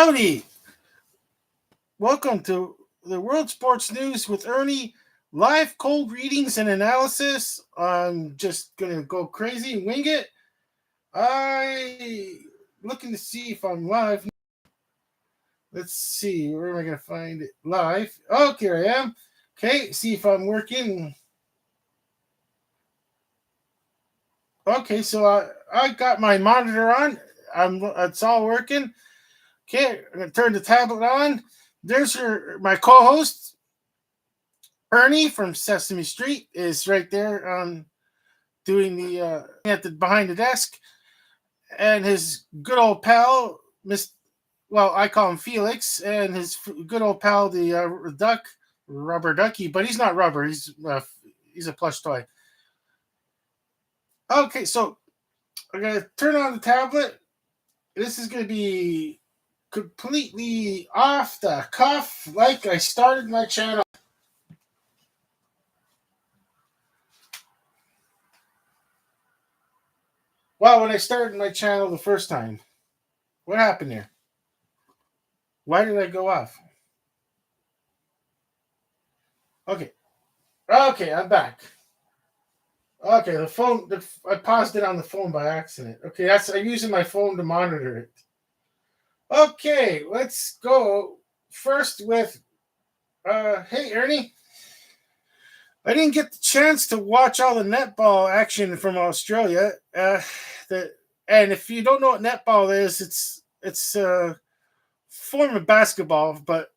Howdy! Welcome to the World Sports News with Ernie. Live cold readings and analysis. I'm just gonna go crazy and wing it. I looking to see if I'm live. Let's see, where am I gonna find it? Live. Okay, here I am. Okay, see if I'm working. Okay, so I got my monitor on. It's all working. Okay, I'm gonna turn the tablet on. There's my co-host Ernie from Sesame Street is right there doing the at the behind the desk, and his good old pal Miss. Well, I call him Felix, and his good old pal the duck, Rubber Ducky, but he's not rubber. He's a plush toy. Okay, so I'm gonna turn on the tablet. This is gonna be completely off the cuff, like I started my channel. Well, when I started my channel the first time, what happened there? Why did I go off? Okay, okay, I'm back. Okay, the phone. I paused it on the phone by accident. Okay, I'm using my phone to monitor it. Okay, let's go first with. Hey Ernie, I didn't get the chance to watch all the netball action from Australia. And if you don't know what netball is, it's a form of basketball, but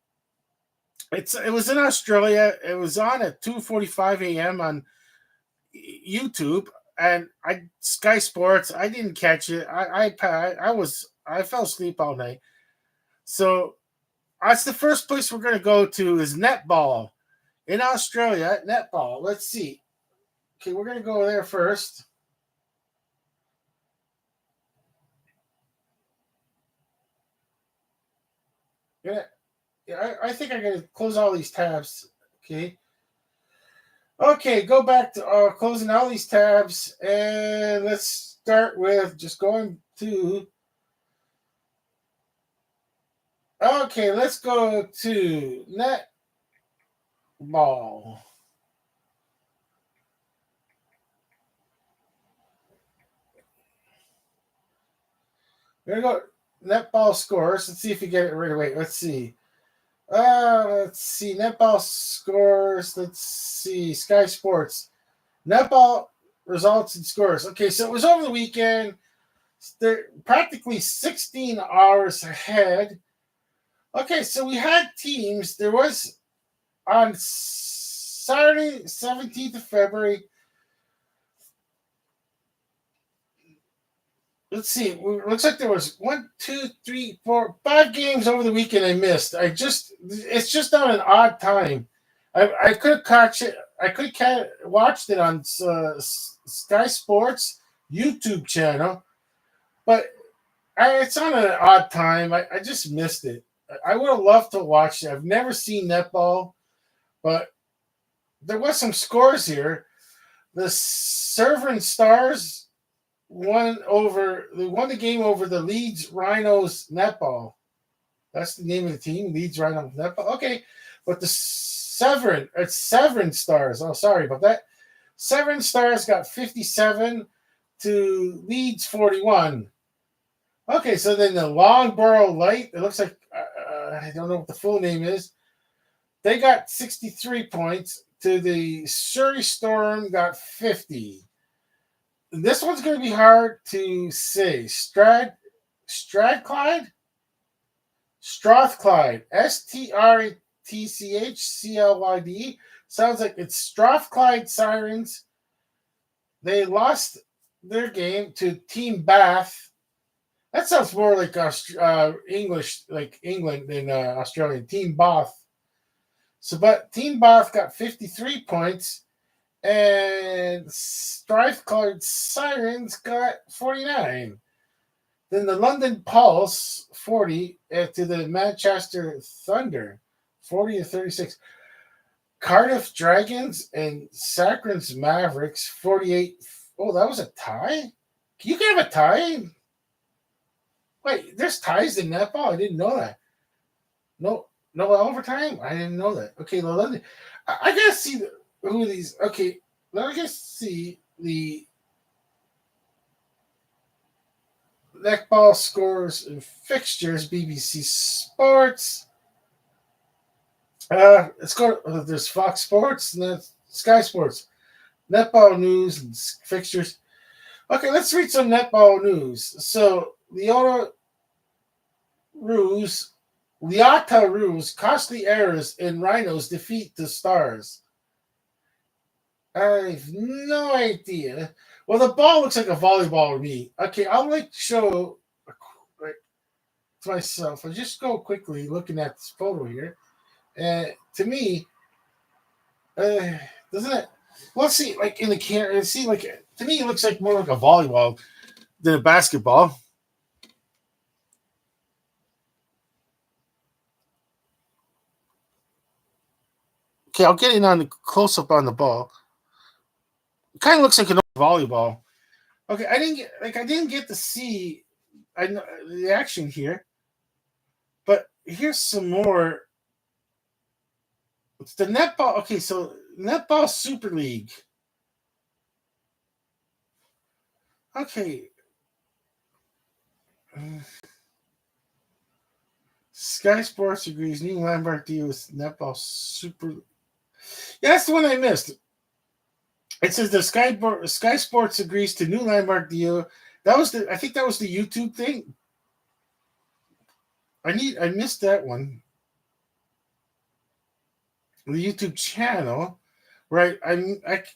it was in Australia. It was on at 2:45 a.m. on YouTube, and I Sky Sports. I didn't catch it. I fell asleep all night. So that's the first place we're gonna go to is netball in Australia. Netball. Let's see. Okay, we're gonna go there first. Yeah, I think I gotta close all these tabs. Okay. Okay, go back to closing all these tabs, and let's start with just going to. Okay, let's go to netball. We're gonna go netball scores. Let's see if you get it right away. Let's see. Let's see. Netball scores. Let's see. Sky Sports. Netball results and scores. Okay, so it was over the weekend. They're practically 16 hours ahead. Okay, so we had teams. There was on Saturday, 17th of February. Let's see. Looks like there was 5 games over the weekend I missed. It's just on an odd time. I could have caught it. I could have watched it on Sky Sports YouTube channel, but it's on an odd time. I just missed it. I would have loved to watch it. I've never seen netball, but there was some scores here. The Severn Stars won the game over the Leeds Rhinos netball. That's the name of the team, Leeds Rhinos netball. Okay, but it's Severn Stars. Oh, sorry about that. Severn Stars got 57 to Leeds 41. Okay, so then the Loughborough Light, it looks like, I don't know what the full name is. They got 63 points to the Surrey Storm got 50. This one's going to be hard to say. Strathclyde? Strathclyde. Strtchclyd. Sounds like it's Strathclyde Sirens. They lost their game to Team Bath. That sounds more like English, like England than Australian. Team Bath. But Team Bath got 53 points, and Strathclyde Sirens got 49. Then the London Pulse 40 to the Manchester Thunder 40 to 36. Cardiff Dragons and Sacrans Mavericks 48. Oh, that was a tie? You can have a tie? Wait, there's ties in netball. I didn't know that. No, no overtime. I didn't know that. Okay, well, I gotta see who these. Okay, let me just see the netball scores and fixtures. BBC Sports. It's got there's Fox Sports and then Sky Sports. Netball news and fixtures. Okay, let's read some netball news. So Ruse, Leota Ruse, costly errors in Rhinos defeat the Stars. I have no idea. Well, the ball looks like a volleyball to me. Okay, I'll show like, to myself. I'll just go quickly looking at this photo here. To me, uh, doesn't it? Well, see, like in the camera, see, like to me, it looks like more like a volleyball than a basketball. Okay, I'll get in on the close up on the ball. It kind of looks like an volleyball. Okay, I didn't get to see the action here, but here's some more. It's the netball. Okay, so netball Super League. Okay. Sky Sports agrees new landmark deal with netball Super. Yeah, that's the one I missed. It says the Sky Sports agrees to new landmark deal. I think that was the YouTube thing. I missed that one. The YouTube channel, right?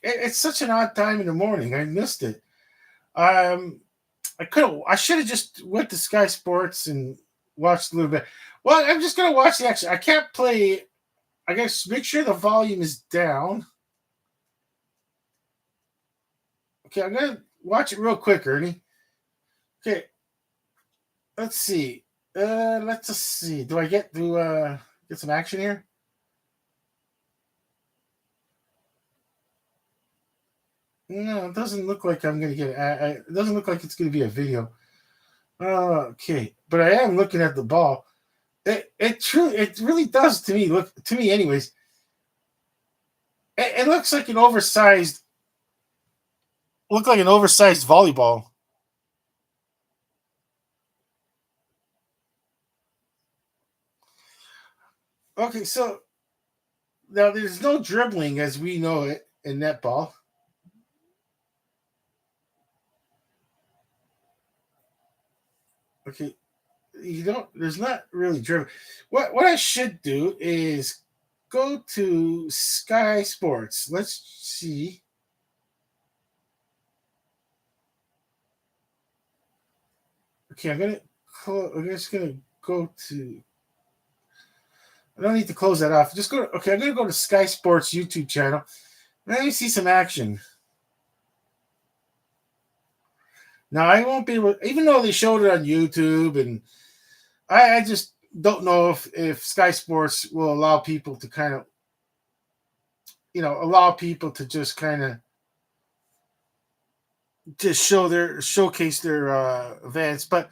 It's such an odd time in the morning. I missed it. I should have just went to Sky Sports and watched a little bit. Well, I'm just gonna watch the action. I can't play. I guess make sure the volume is down. Okay, I'm gonna watch it real quick, Ernie. Okay, let's see. Let's just see. Do I get some action here? No, it doesn't look like I'm gonna get. It doesn't look like it's gonna be a video. Okay, but I am looking at the ball. It really does to me. Look to me, anyways. It looks like an oversized. Look like an oversized volleyball. Okay, so now there's no dribbling as we know it in netball. Okay, you don't. There's not really dribbling. What I should do is go to Sky Sports. Let's see. Okay, I'm just gonna go to. I don't need to close that off. Just go. Okay, I'm gonna go to Sky Sports YouTube channel. Let me see some action. Now I won't be able, even though they showed it on YouTube, and I just don't know if Sky Sports will allow people to kind of, allow people to just kind of just showcase their events, but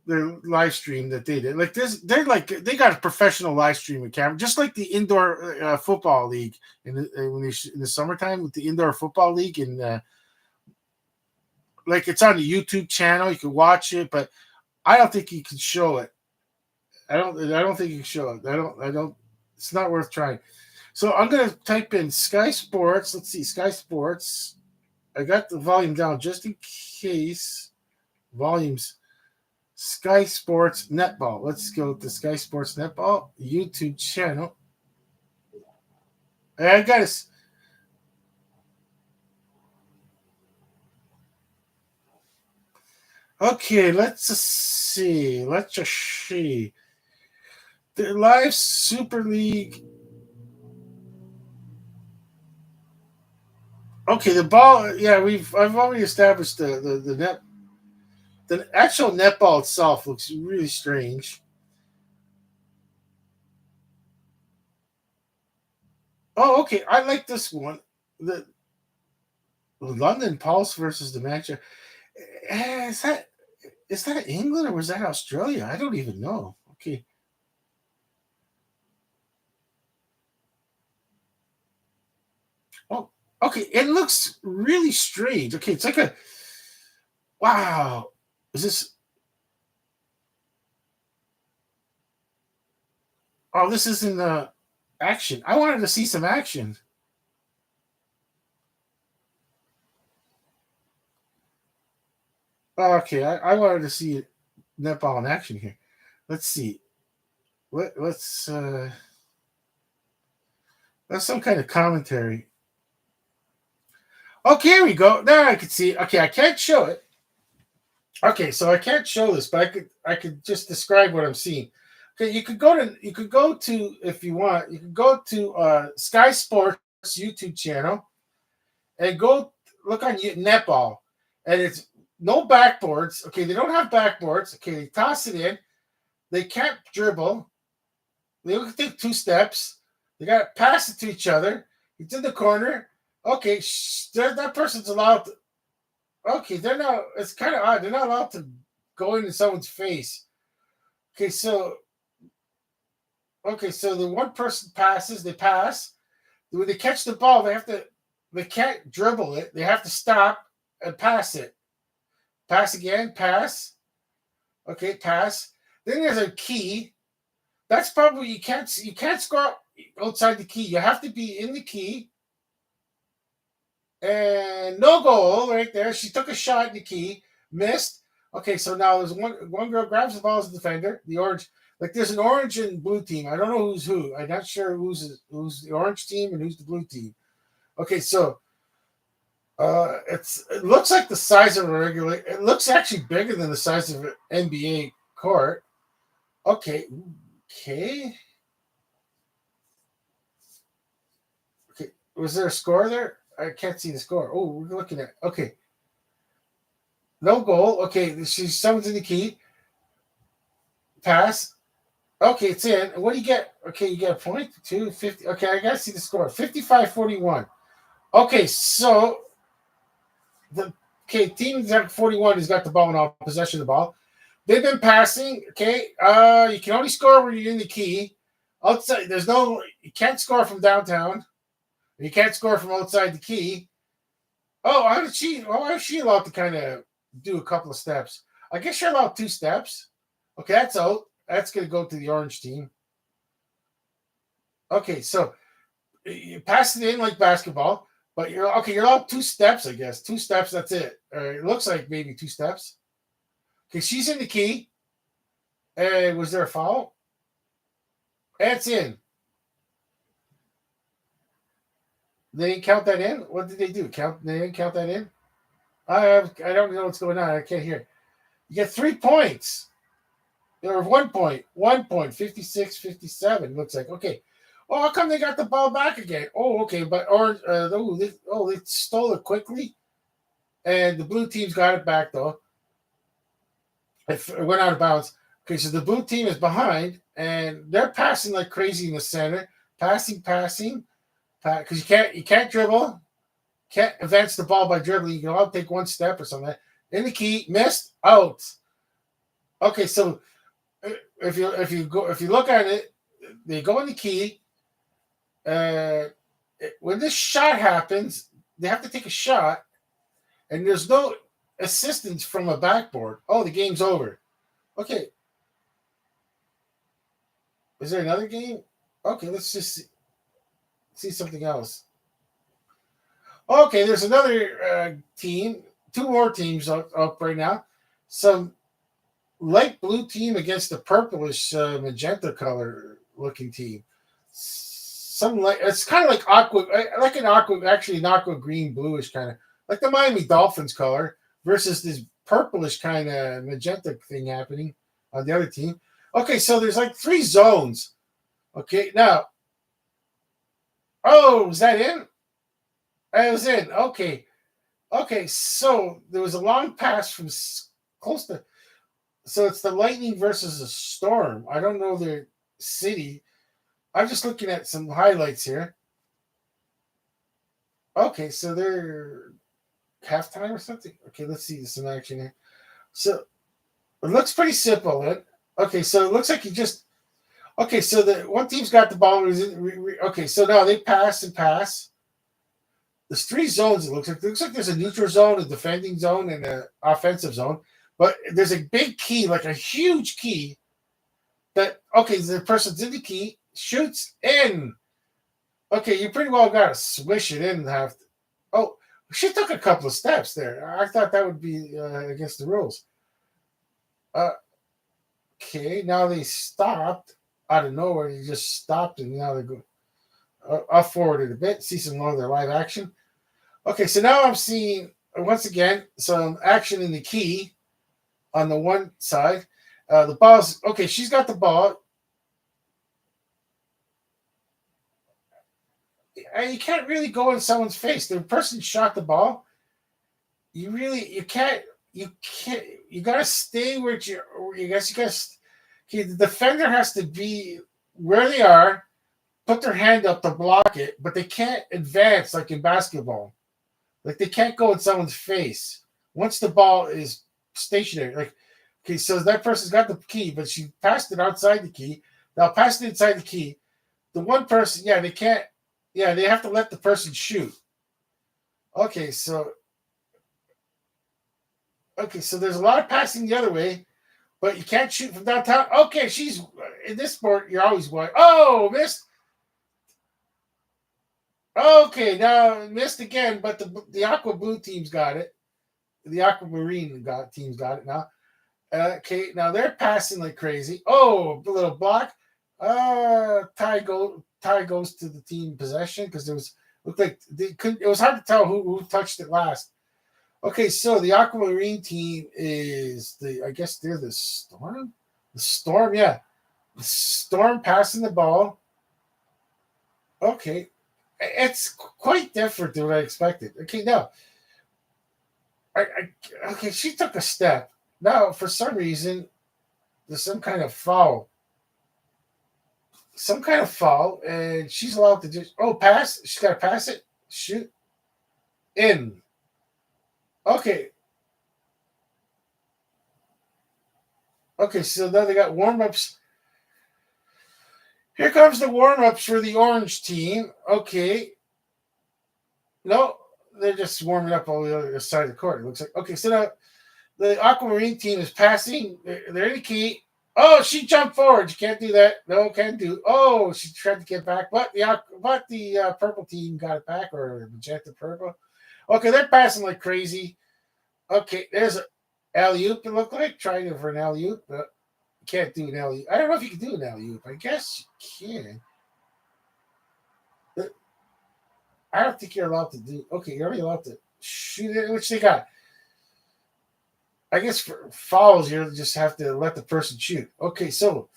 their live stream that they did like this, they got a professional live streaming camera, just like the indoor football league in the summertime with the indoor football league, and like it's on the YouTube channel, you can watch it, but I don't think you can show it. I don't think you can show it. I don't. It's not worth trying. So I'm gonna type in Sky Sports. Let's see, Sky Sports. I got the volume down just in case. Volumes. Sky Sports Netball. Let's go to Sky Sports Netball YouTube channel. I got it. Okay, let's just see. Let's just see. The live Super League. Okay, the ball. Yeah, I've already established the net. The actual netball itself looks really strange. Oh, okay. I like this one. The London Pulse versus the Manchester. Is that? Is that England or was that Australia? I don't even know. Okay. Oh, okay. It looks really strange. Okay, it's like a wow. Is this? Oh, this isn't action. I wanted to see some action. Oh, okay, I wanted to see netball in action here. Let's see. Let's that's some kind of commentary. Okay, here we go. Now I can see it. Okay, I can't show it. Okay, so I can't show this, but I could just describe what I'm seeing. Okay, you could go to if you want, you could go to Sky Sports YouTube channel and go look on netball, and it's no backboards. Okay, they don't have backboards. Okay, they toss it in. They can't dribble. They only take two steps. They got to pass it to each other. It's in the corner. Okay, that person's allowed to. Okay, they're not. It's kind of odd. They're not allowed to go into someone's face. Okay, so the one person passes. They pass. When they catch the ball, they have to. They can't dribble it. They have to stop and pass it. Pass again. Pass. Okay, pass. Then there's a key. That's probably you can't score outside the key. You have to be in the key. And no goal right there. She took a shot in the key, missed. Okay, so now there's one girl grabs the ball as a defender. The orange, like there's an orange and blue team. I don't know who's who. I'm not sure who's the orange team and who's the blue team. Okay, so it looks like the size of a regular. It looks actually bigger than the size of an NBA court. Okay, okay, okay. Was there a score there? I can't see the score. Oh, we're looking at okay. No goal. Okay, someone's in the key. Pass. Okay, it's in. What do you get? Okay, you get a point. 250. Okay, I gotta see the score. 55-41. Okay, so the team at 41 has got the ball and all possession of the ball. They've been passing. Okay, you can only score when you're in the key. Outside, you can't score from downtown. You can't score from outside the key. Oh, how did she? Oh, how is she allowed to kind of do a couple of steps? I guess you're allowed two steps. Okay, that's out. That's going to go to the orange team. Okay, so you pass it in like basketball, but you're okay. You're allowed two steps, I guess. Two steps. That's it. It looks like maybe two steps. Okay, she's in the key. And was there a foul? That's in. They didn't count that in. What did they do? They didn't count that in. I don't know what's going on. I can't hear. You get 3 points. There were 1 point. 1 point. 56-57. Looks like okay. Well, how come they got the ball back again? Oh, okay. But they stole it quickly, and the blue team's got it back though. It went out of bounds. Okay, so the blue team is behind, and they're passing like crazy in the center. Passing, because you can't dribble, can't advance the ball by dribbling. You can all take one step or something. In the key, missed, out. Okay, so if you look at it, they go in the key. When this shot happens, they have to take a shot, and there's no assistance from a backboard. Oh, the game's over. Okay, is there another game? Okay, let's just see something else. Okay, there's another team. Two more teams up right now. Some light blue team against the purplish magenta color looking team. Some like it's kind of like actually an aqua green bluish kind of like the Miami Dolphins color versus this purplish kind of magenta thing happening on the other team. Okay, so there's like three zones. Okay, now, oh, is that in? It was in. Okay, okay. So there was a long pass from close to. So it's the Lightning versus the Storm. I don't know their city. I'm just looking at some highlights here. Okay, so they're halftime or something. Okay, let's see some action here. So It looks pretty simple. Then. Okay, so it looks like you just. Okay, so the one team's got the ball. Okay, so now they pass and pass. There's three zones. It looks like there's a neutral zone, a defending zone, and an offensive zone. But there's a big key, like a huge key. That okay, the person's in the key, shoots in. Okay, you pretty well got to swish it in and have. Oh, she took a couple of steps there. I thought that would be against the rules. Uh, okay, now they stopped out of nowhere. They just stopped, and now they go. I'll forward it a bit. See some more of their live action. Okay, so now I'm seeing once again some action in the key on the one side. The ball's okay. She's got the ball. You can't really go in someone's face. The person shot the ball. You can't you gotta stay where you guess you gotta okay, the defender has to be where they are, put their hand up to block it, but they can't advance like in basketball. Like they can't go in someone's face once the ball is stationary. Like okay, so that person's got the key, but she passed it outside the key. Now pass it inside the key. The one person, yeah, they can't. Yeah, they have to let the person shoot. Okay, so there's a lot of passing the other way, but you can't shoot from downtown. Okay, she's in this sport. You're always going. Oh, missed. Okay, now missed again, but the Aqua Blue team's got it. The Aquamarine team's got it now. Okay, now they're passing like crazy. Oh, a little block. Tie goes to the team possession because there was looked like they couldn't. It was hard to tell who touched it last. Okay, so the Aquamarine team is I guess they're the Storm. The Storm, yeah, the Storm passing the ball. Okay, it's quite different than what I expected. Okay, now, okay, she took a step. Now, for some reason, there's some kind of foul. And she's allowed to just pass. She's got to pass it, shoot, in. Okay. Okay, so now they got warm ups. Here comes the warm ups for the orange team. Okay. No, they're just warming up on the other side of the court. It looks like okay. So now the Aquamarine team is passing. They're in the key. Oh, she jumped forward. You can't do that. No, can't do. Oh, she tried to get back, but the purple team got it back, or magenta purple. Okay, they're passing like crazy. Okay, there's an alley oop. It looked like trying for an alley oop, but you can't do an alley oop. I don't know if you can do an alley oop. I guess you can. But I don't think you're allowed to do. Okay, you're only allowed to shoot it, which they got. I guess for fouls, you just have to let the person shoot. Okay, so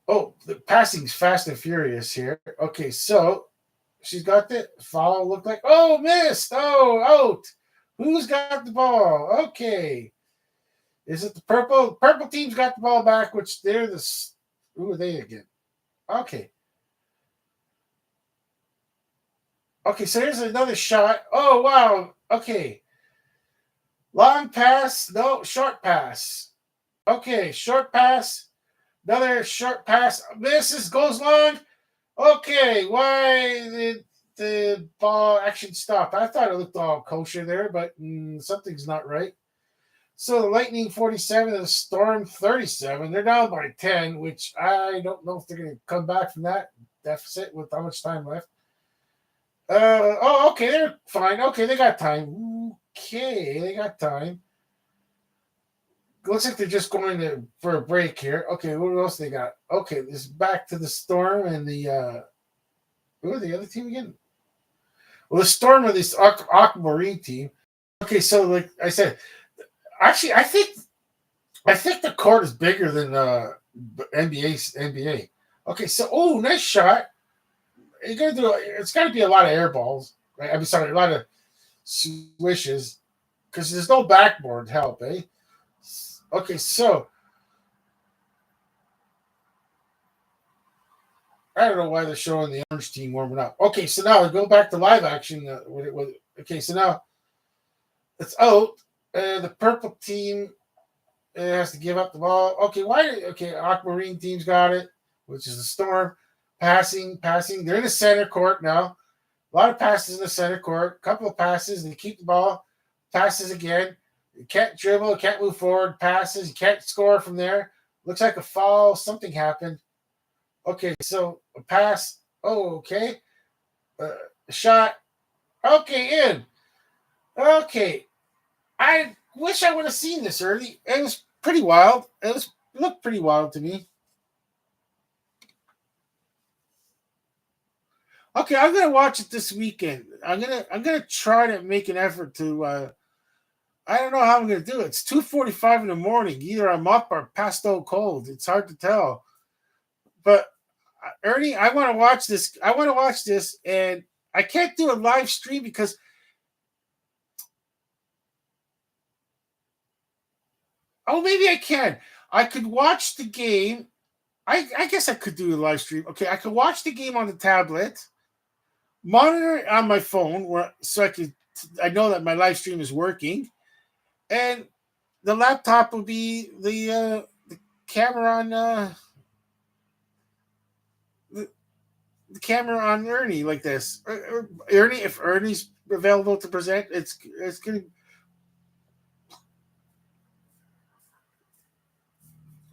the passing's fast and furious here. Okay, so she's got the foul. Look like missed. Oh, out. Who's got the ball? Okay, is it the purple? Purple team's got the ball back, which they're who are they again? Okay. Okay, so here's another shot. Oh wow. Okay. Long pass, no, short pass. Okay, short pass. Another short pass. Misses, goes long. Okay, why did the ball actually stop? I thought it looked all kosher there, but something's not right. So the Lightning 47 and the Storm 37. They're down by 10, which I don't know if they're going to come back from that deficit with how much time left. Okay, they're fine. Okay, they got time. Okay, they got time. Looks like they're just going for a break here. Okay, what else they got? Okay, this is back to the Storm and the who are the other team again? Well, the Storm are this Aquamarine team. Okay, so like I said, actually, I think the court is bigger than NBA. Okay, so nice shot. It's got to be a lot of air balls. Right? I'm sorry, a lot of swishes because there's no backboard help, eh? Okay, so I don't know why they're showing the orange team warming up. Okay, so now we go back to live action. Okay, so now it's out. The purple team. It has to give up the ball. Okay, okay, Aquamarine team's got it, which is the Storm. Passing. They're in the center court now. A lot of passes in the center court. A couple of passes. They keep the ball. Passes again. You can't dribble. Can't move forward. Passes. You can't score from there. Looks like a foul. Something happened. Okay, so a pass. Oh, okay. Shot. Okay, in. Okay. I wish I would have seen this early. It was pretty wild. It looked pretty wild to me. Okay, I'm gonna watch it this weekend. I'm gonna try to make an effort to. I don't know how I'm gonna do it. It's 2:45 in the morning. Either I'm up or passed out cold. It's hard to tell. But Ernie, I want to watch this. I want to watch this, and I can't do a live stream because. Oh, maybe I can. I could watch the game. I guess I could do a live stream. Okay, I could watch the game on the tablet, monitor it on my phone, so I know that my live stream is working, and the laptop will be the camera on the, the camera on Ernie like this. Ernie, if Ernie's available to present, it's gonna.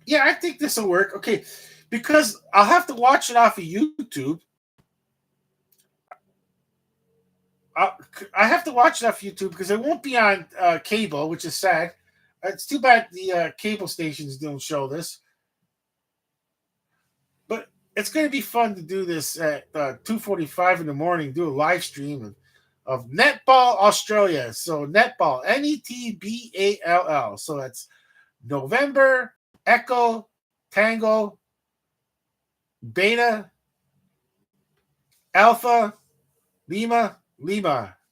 Yeah, I think this will work. Okay, because I'll have to watch it off of YouTube. I, I have to watch it off YouTube because it won't be on cable, which is sad. It's too bad the cable stations don't show this, but it's going to be fun to do this at 2:45 in the morning. Do a live stream of Netball Australia. So Netball, Netball. So that's November Echo Tango Beta Alpha Lima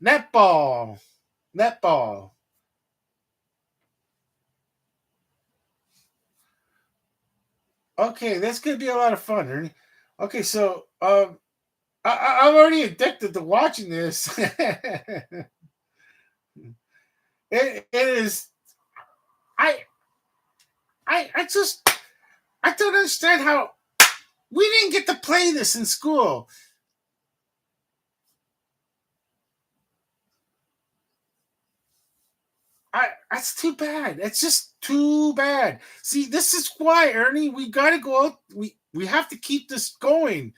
Netball. Okay, that's gonna be a lot of fun, Ernie. Okay, so I'm already addicted to watching this. It is. I I just I don't understand how we didn't get to play this in school. That's too bad. It's just too bad. See, this is why, Ernie, we got to go out. We have to keep this going.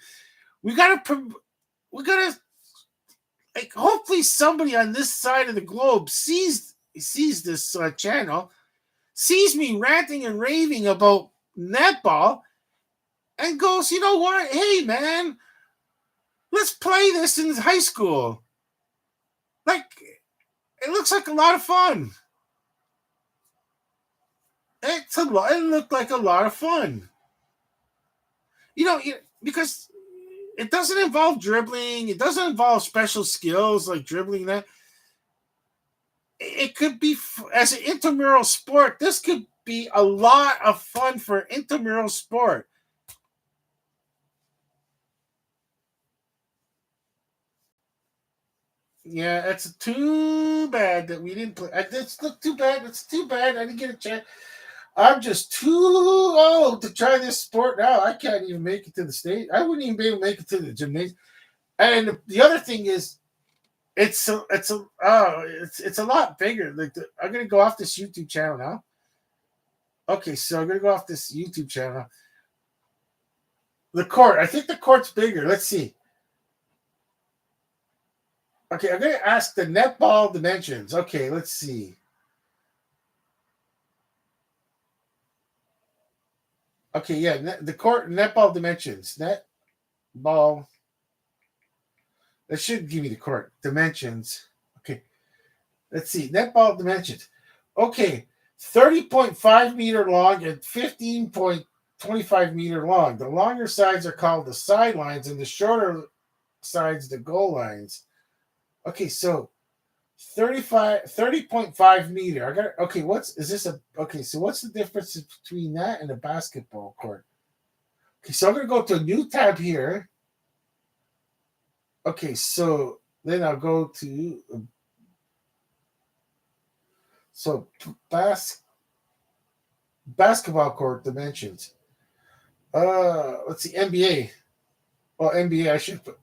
We got to we got to like hopefully somebody on this side of the globe sees this channel, sees me ranting and raving about netball, and goes, you know what? Hey, man, let's play this in high school. Like, it looks like a lot of fun. It looked like a lot of fun. You know, because it doesn't involve dribbling. It doesn't involve special skills like dribbling. That it could be as an intramural sport. This could be a lot of fun for intramural sport. Yeah, it's too bad that we didn't play. It's look too bad. It's too bad I didn't get a chance. I'm just too old to try this sport now. I can't even make it to the state. I wouldn't even be able to make it to the gymnasium. And the other thing is, it's a lot bigger. Like I'm gonna go off this YouTube channel now. Okay, so I'm gonna go off this YouTube channel. The court. I think the court's bigger. Let's see. Okay, I'm gonna ask the netball dimensions. Okay, let's see. Okay, yeah, the court netball dimensions. Netball. That should give me the court dimensions. Okay, let's see. Netball dimensions. Okay, 30.5 meter long and 15.25 meter long. The longer sides are called the sidelines, and the shorter sides the goal lines. Okay, so 30.5 meter. I got okay. So what's the difference between that and a basketball court? Okay, so I'm gonna go to a new tab here. Okay, so then I'll go to uh, so bas Basketball court dimensions. Let's see, NBA. Well, NBA, I should put.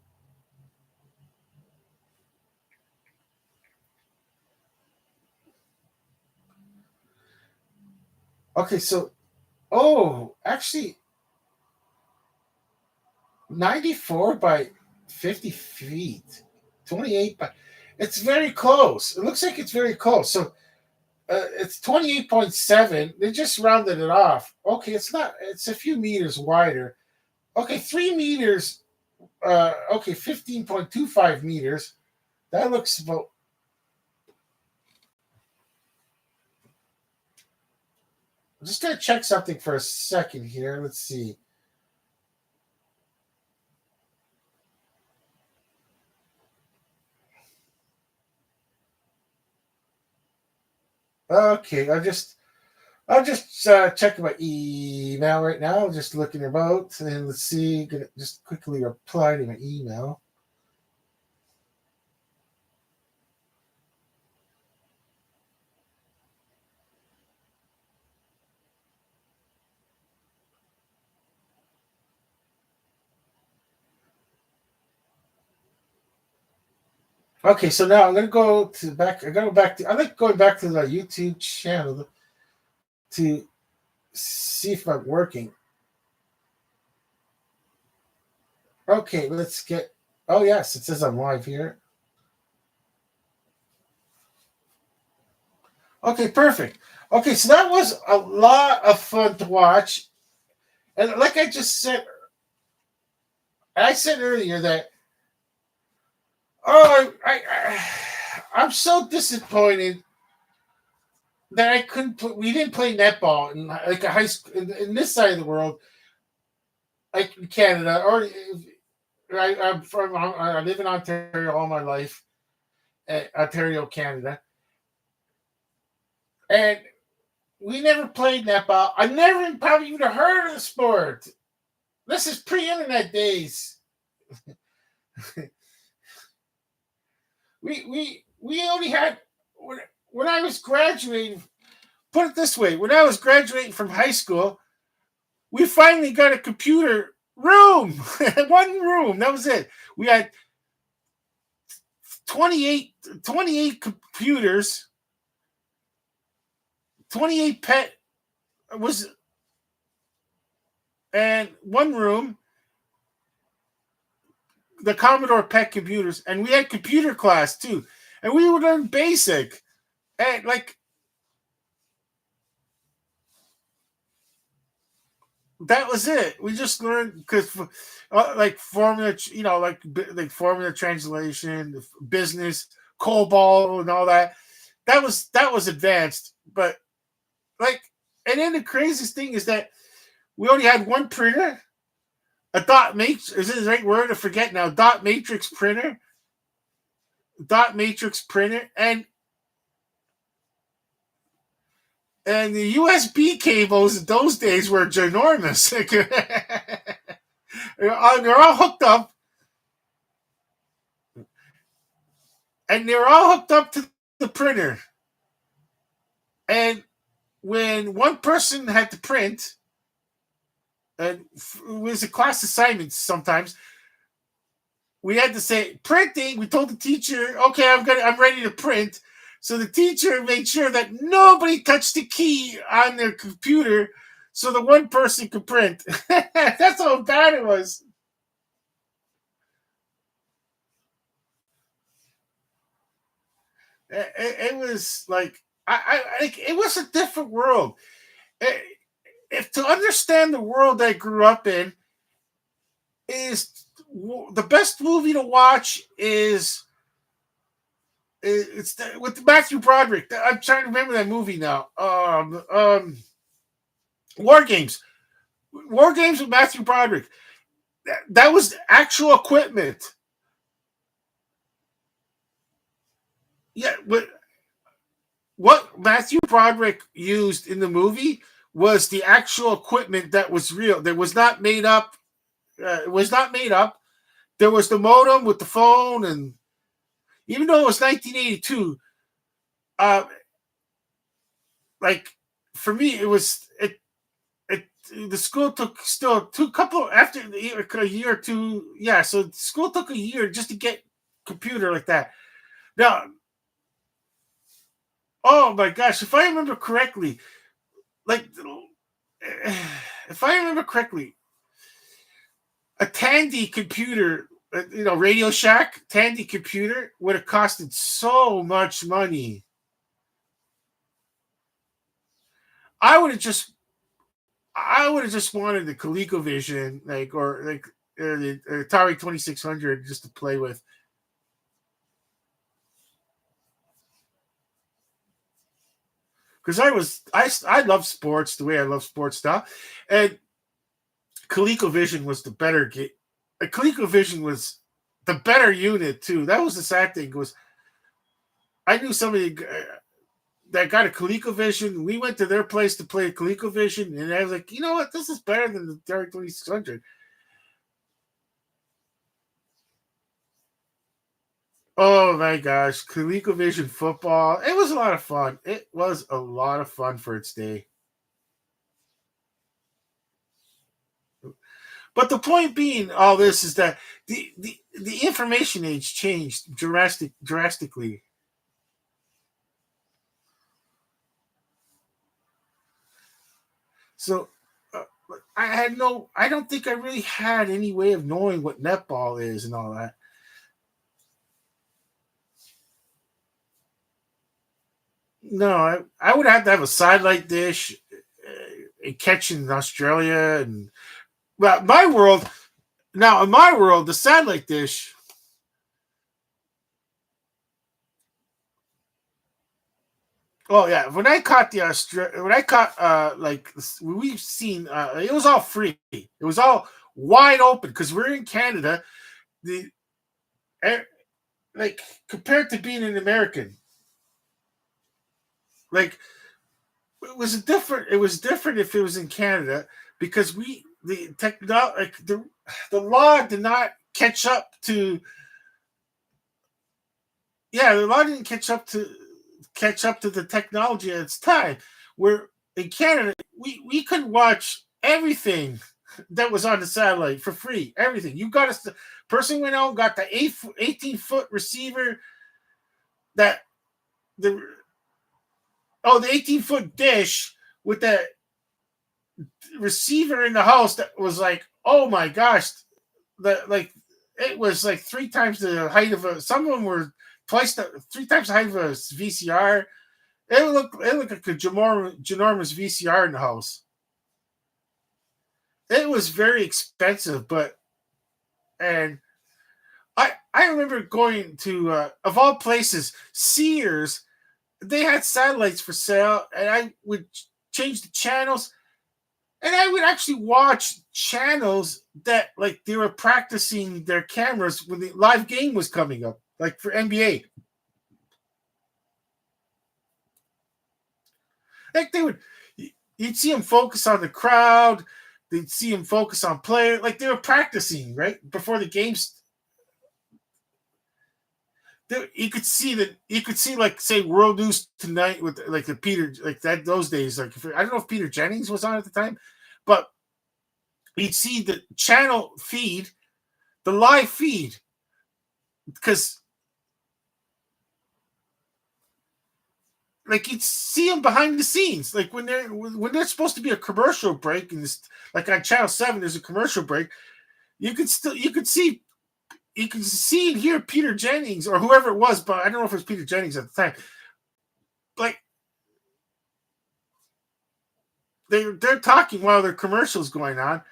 Okay, so, oh, actually, 94 by 50 feet. 28 by. It's very close. It looks like it's very close. So, it's 28.7. They just rounded it off. Okay, it's not, it's a few meters wider. Okay, 3 meters. Okay, 15.25 meters. That looks about. I'm just going to check something for a second here. Let's see. Okay, I'm just checking my email right now. Just looking about, and let's see. Gonna just quickly reply to my email. Okay, so now I'm gonna go to back. I gotta go back to. I like going back to the YouTube channel to see if I'm working. Okay, let's get. Oh yes, it says I'm live here. Okay, perfect. Okay, so that was a lot of fun to watch, and like I said earlier that I'm so disappointed that I couldn't. We didn't play netball in like a high school in this side of the world, like in Canada, or I live in Ontario all my life, Ontario, Canada, and we never played netball. I never probably even heard of the sport. This is pre-internet days. We only had when I was graduating. Put it this way: when I was graduating from high school, we finally got a computer room. One room. That was it. We had 28 computers. 28 pet was and one room. The Commodore PET computers, and we had computer class too, and we would learn basic, and like that was it. We just learned because like formula, like formula translation, business, COBOL, and all that. That was advanced, but like, and then the craziest thing is that we only had one printer, a dot matrix. Is it the right word? I forget now. Dot matrix printer, and the USB cables in those days were ginormous. They're all hooked up, and they're all hooked up to the printer. And when one person had to print, and it was a class assignment sometimes, we had to say printing. We told the teacher, "Okay, I'm ready to print." So the teacher made sure that nobody touched the key on their computer, so the one person could print. That's how bad it was. It was like like it was a different world. Eh, if to understand the world I grew up in is the best movie to watch is with Matthew Broderick. I'm trying to remember that movie now. War Games. War Games with Matthew Broderick. That was actual equipment. Yeah, but what Matthew Broderick used in the movie was the actual equipment that was real. That was not made up. It was not made up. There was the modem with the phone, and even though it was 1982, uh, like for me, it the school took still two couple after a year or two. Yeah, so school took a year just to get computer like that. Now, oh my gosh, if I remember correctly, like if I remember correctly, a Tandy computer, Radio Shack Tandy computer would have costed so much money. I would have just, I would have just wanted the ColecoVision, the Atari 2600 just to play with. Because I love sports the way I love sports stuff, and ColecoVision was the better game. ColecoVision was the better unit too. That was the sad thing was I knew somebody that got a ColecoVision. We went to their place to play ColecoVision, and I was like, you know what, this is better than the Atari 2600. Oh my gosh, ColecoVision football! It was a lot of fun. It was a lot of fun for its day. But the point being, all this is that the information age changed drastically. So uh, I don't think I really had any way of knowing what netball is and all that. No, I would have to have a satellite dish and catch in Australia and well, my world now in my world the satellite dish. Oh yeah, when I caught when I caught we've seen it was all free. It was all wide open because we're in Canada. The eh, like compared to being an American, like it was different if it was in Canada because we the techno like the law did not catch up to yeah the law didn't catch up to the technology at its time. Where in Canada we could watch everything that was on the satellite for free. Everything you got us. The person went out got the 18-foot receiver that the the 18-foot dish with the receiver in the house that was like oh my gosh the like it was like three times the height of a some of them were three times the height of a VCR. It looked like a ginormous VCR in the house. It was very expensive, but and I remember going to of all places Sears. They had satellites for sale, and I would change the channels, and I would actually watch channels that like they were practicing their cameras when the live game was coming up, like for NBA. Like you'd see them focus on the crowd, they'd see them focus on player, like they were practicing right before the games. You could see that you could see like say World News Tonight with like the Peter like that those days like I don't know if Peter Jennings was on at the time, but you'd see the channel feed, the live feed, because like you'd see them behind the scenes, like when there's supposed to be a commercial break, and this like on Channel 7, there's a commercial break. You could see and hear Peter Jennings or whoever it was, but I don't know if it was Peter Jennings at the time. Like they're talking while their commercials going on.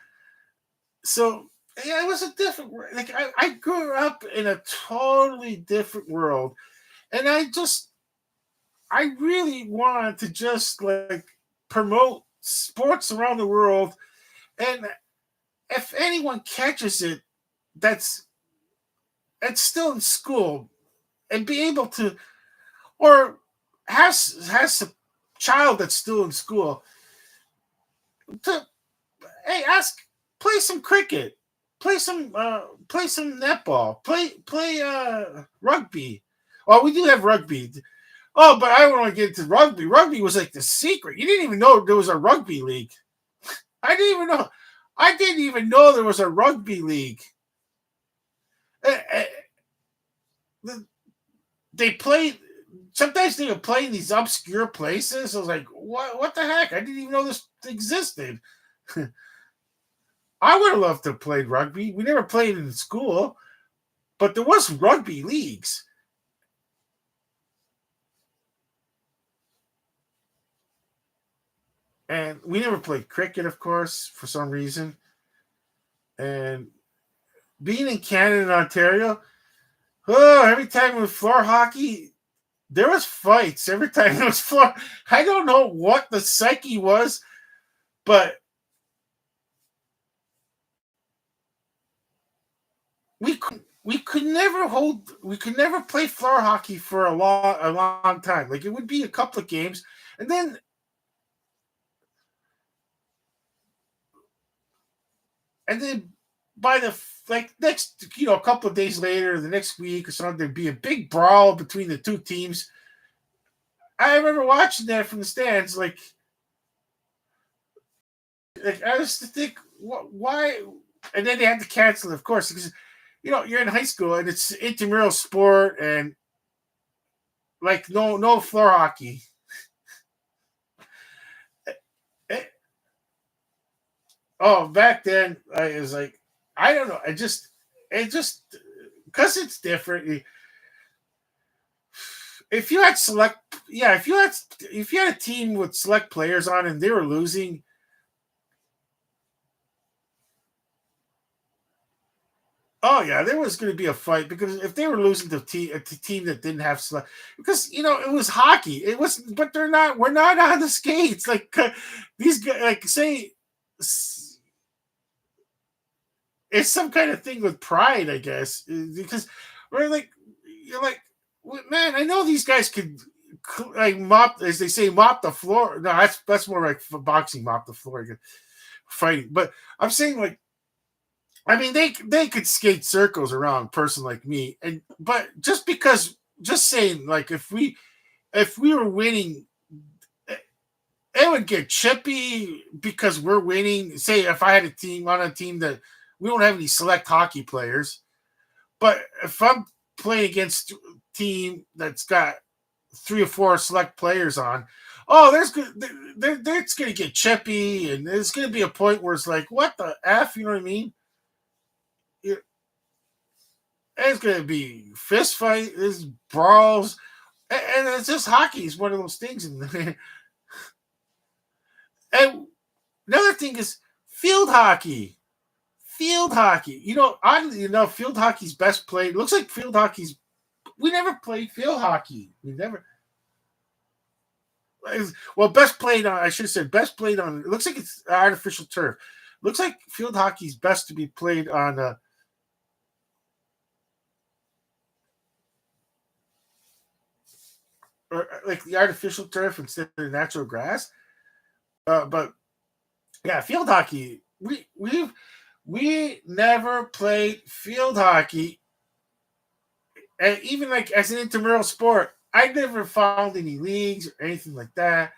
So yeah, it was a different like I grew up in a totally different world, and I really wanted to just like promote sports around the world, and if anyone catches it, that's it's still in school, and be able to or has a child that's still in school to hey ask play some cricket, play some netball, play rugby. Well, we do have rugby. Oh, but I want to get into rugby. Rugby was like the secret. You didn't even know there was a rugby league. I didn't even know. I didn't even know there was a rugby league. Eh, eh, They played. Sometimes they would play in these obscure places. I was like, "What? What the heck? I didn't even know this existed." I would have loved to have played rugby. We never played in school, but there was rugby leagues, and we never played cricket, of course, for some reason. And being in Canada and Ontario, oh, every time with floor hockey, there was fights. Every time there was floor, I don't know what the psyche was, but we could never play floor hockey for a long time. Like it would be a couple of games, and then by the like next a couple of days later, the next week or something, there'd be a big brawl between the two teams. I remember watching that from the stands, like I was to think, why? And then they had to cancel it, of course, because you're in high school and it's intramural sport and like no floor hockey. Eh, oh, back then I was like, I don't know, it just because it's different. If you had select, yeah, if you had a team with select players on and they were losing, oh yeah, there was going to be a fight because if they were losing to a team that didn't have select, because it was hockey. It was, but they're not. We're not on the skates. Like these guys, like say, it's some kind of thing with pride, I guess, because we're like, you're like, man, I know these guys could like mop, as they say, mop the floor. No, that's more like for boxing, mop the floor, fighting. But I'm saying like I mean, they could skate circles around a person like me, and but just saying, like if we were winning, it would get chippy because we're winning. Say if I had a team on a team that we don't have any select hockey players, but if I'm playing against a team that's got three or four select players on, oh, there's going to get chippy, and there's going to be a point where it's like, what the f, you know what I mean? It's gonna be fist fight, there's brawls, and it's just hockey is one of those things. And another thing is field hockey. Field hockey. Oddly enough, field hockey's best played. Looks like field hockey's. We never played field hockey. We never. Well, best played on. I should have said best played on. It looks like it's artificial turf. Looks like field hockey's best to be played on or like the artificial turf instead of natural grass. But yeah, field hockey. We never played field hockey, and even like as an intramural sport, I never found any leagues or anything like that.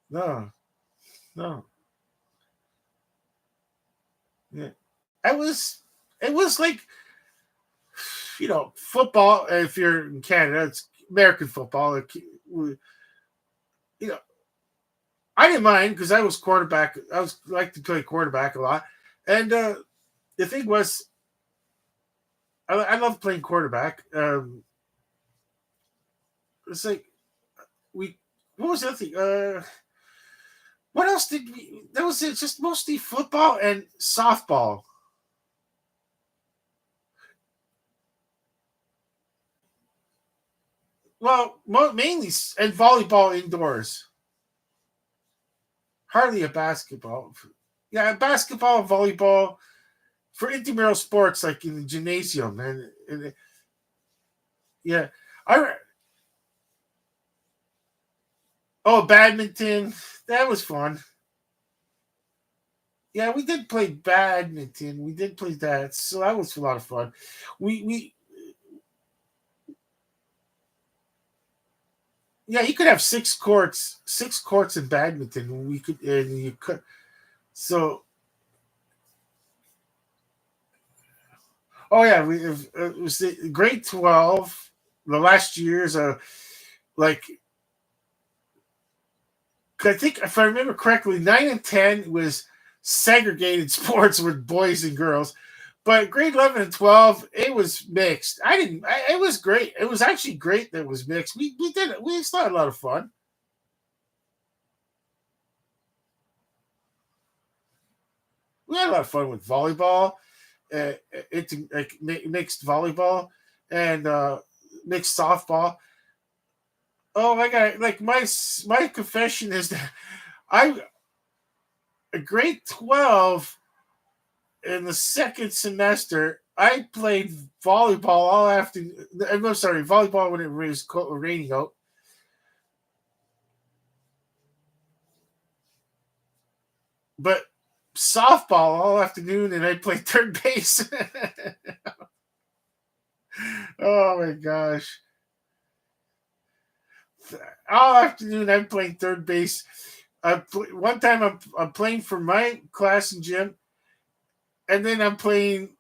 No, no. Yeah. I was. It was like football. If you're in Canada, it's American football. You know, I didn't mind because I was quarterback. I was like to play quarterback a lot, and the thing was, I love playing quarterback. It's like we. What was the other thing? What else did we? That was it. Just mostly football and softball. Well, mainly and volleyball indoors. Hardly a basketball. Yeah, basketball, volleyball for intramural sports like in the gymnasium and yeah. I badminton. That was fun. Yeah, we did play badminton. We did play that, so that was a lot of fun. We Yeah, you could have six courts in badminton. We could, and you could. So, oh yeah, it was the grade 12. The last years, like I think if I remember correctly, 9 and 10 was segregated sports with boys and girls, but grade 11 and 12 it was mixed. I didn't. It was great. It was actually great that it was mixed. We did it. We still had a lot of fun. We had a lot of fun with volleyball. It's like mixed volleyball and mixed softball. Oh my god! Like my confession is that I grade 12 in the second semester. I played volleyball all afternoon. I'm sorry, volleyball when it was raining out. But softball all afternoon, and I played third base. Oh my gosh! All afternoon, I'm playing third base. One time, I'm playing for my class and gym, and then I'm playing,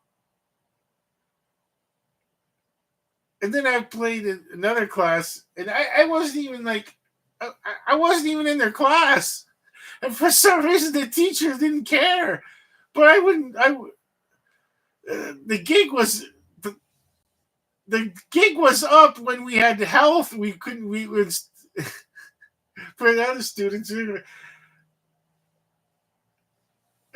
and then I played in another class, and I wasn't even like, I wasn't even in their class, and for some reason the teachers didn't care. But I wouldn't. The gig was the gig was up when we had health. We couldn't. We was for the other students. And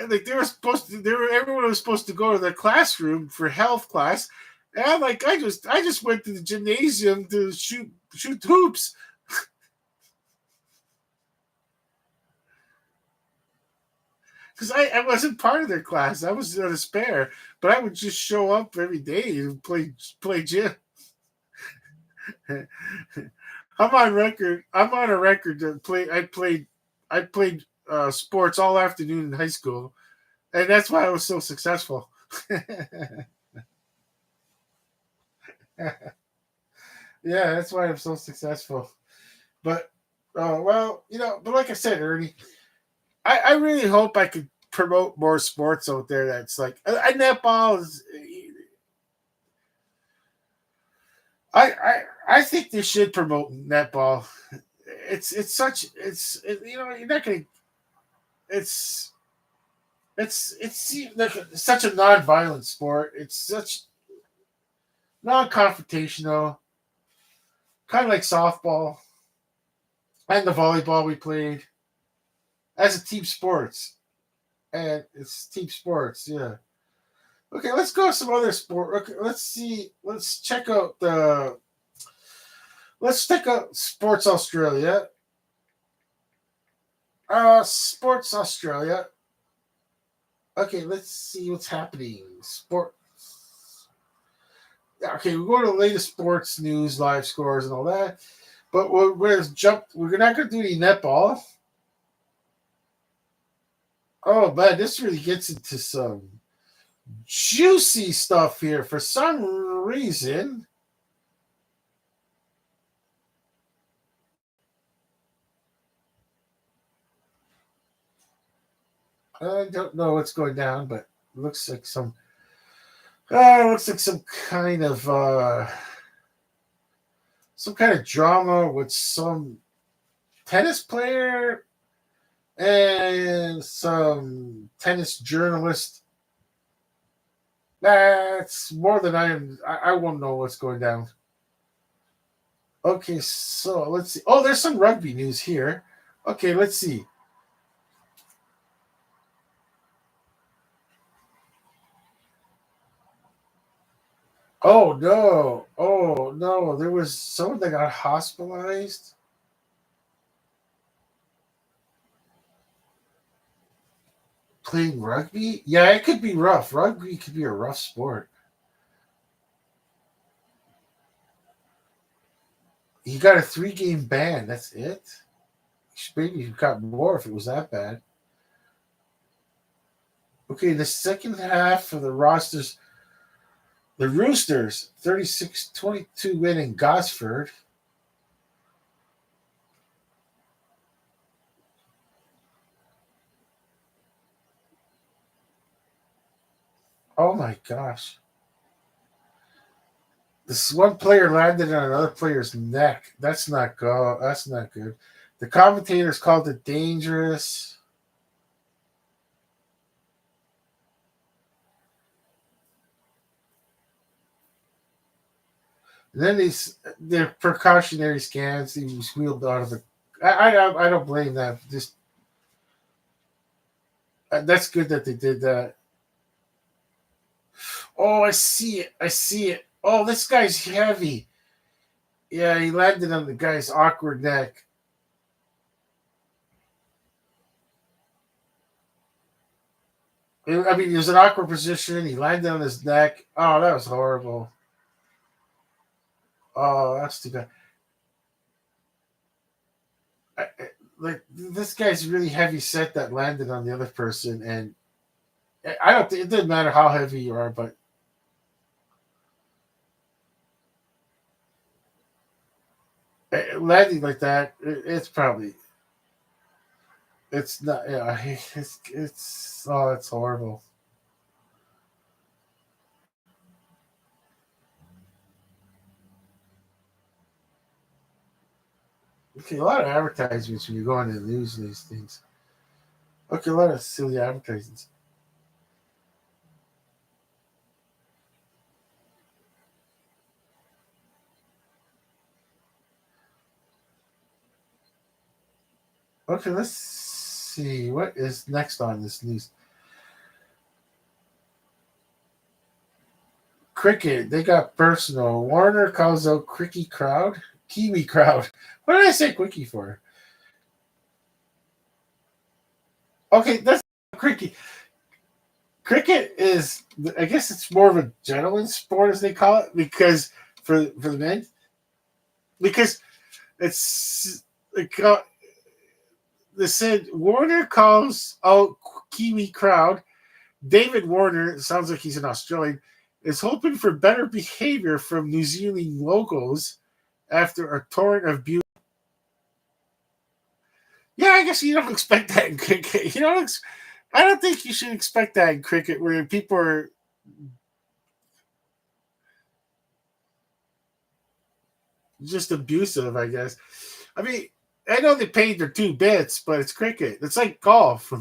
like they were supposed to, they were everyone was supposed to go to their classroom for health class. And I'm like, I just went to the gymnasium to shoot hoops. Because I wasn't part of their class. I was on a spare, but I would just show up every day and play gym. I'm on record. I'm on a record to play. I played sports all afternoon in high school, and that's why I was so successful. Yeah, that's why I'm so successful. But well, but like I said, Ernie, I really hope I could promote more sports out there. That's like netball is. I think they should promote netball. It's such you're not gonna it's it's like such a non-violent sport. It's such non-confrontational, kind of like softball and the volleyball we played as a team sports, and it's team sports. Yeah. Okay, let's go to some other sport. Okay, let's see. Let's check out Sports Australia. Sports Australia. Okay, let's see what's happening. Sports. Okay, we're going to the latest sports news, live scores, and all that. But we're jump. We're not going to do any netball. Oh man, this really gets into some juicy stuff here. For some reason, I don't know what's going down, but it looks like some kind of drama with some tennis player and some tennis journalist. That's more than I am. I won't know what's going down. Okay, so let's see. Oh, there's some rugby news here. Okay, let's see. Oh no! Oh no! There was someone that got hospitalized playing rugby. Yeah, it could be rough. Rugby could be a rough sport. He got a 3-game ban. That's it. Maybe he got more if it was that bad. Okay, the second half of the rosters, the Roosters 36-22 win in Gosford. Oh my gosh. This one player landed on another player's neck. That's not good. The commentators called it dangerous. And then their precautionary scans. He was wheeled out of the. I don't blame that. Just that's good that they did that. Oh, I see it. I see it. Oh, this guy's heavy. Yeah, he landed on the guy's awkward neck. I mean, it was an awkward position. He landed on his neck. Oh, that was horrible. Oh, that's too bad. Like this guy's really heavy set that landed on the other person, and I don't think it didn't matter how heavy you are, but landing like that, it's probably it's not. Yeah, it's oh, it's horrible. Okay, a lot of advertisements when you go on the news and these things. Okay, a lot of silly advertisements. Okay, let's see what is next on this news. Cricket, they got personal. Warner calls out Cricky crowd, Kiwi crowd. What did I say Quickie for? Okay, that's Cricket. Cricket is, I guess, it's more of a gentleman sport as they call it because for the men because it's like they said Warner calls out Kiwi crowd. David Warner sounds like he's an Australian. Is hoping for better behavior from New Zealand locals after a torrent of beauty. Yeah, I guess you don't expect that in cricket. You don't. I don't think you should expect that in cricket, where people are just abusive. I guess. I mean, I know they paid their two bits, but it's cricket. It's like golf.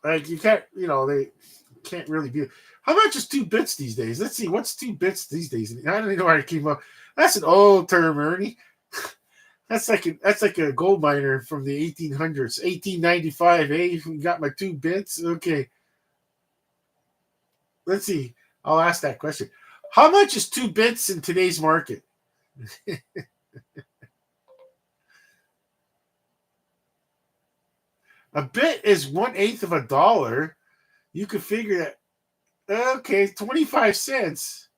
Like you can't, they can't really be. How much is two bits these days? Let's see, what's two bits these days? I don't even know where I came up. That's an old term, Ernie. That's like a gold miner from the 1800s, 1895. Hey, we got my two bits. Okay, let's see. I'll ask that question. How much is two bits in today's market? A bit is 1/8 of a dollar. You could figure that. Okay, 25 cents.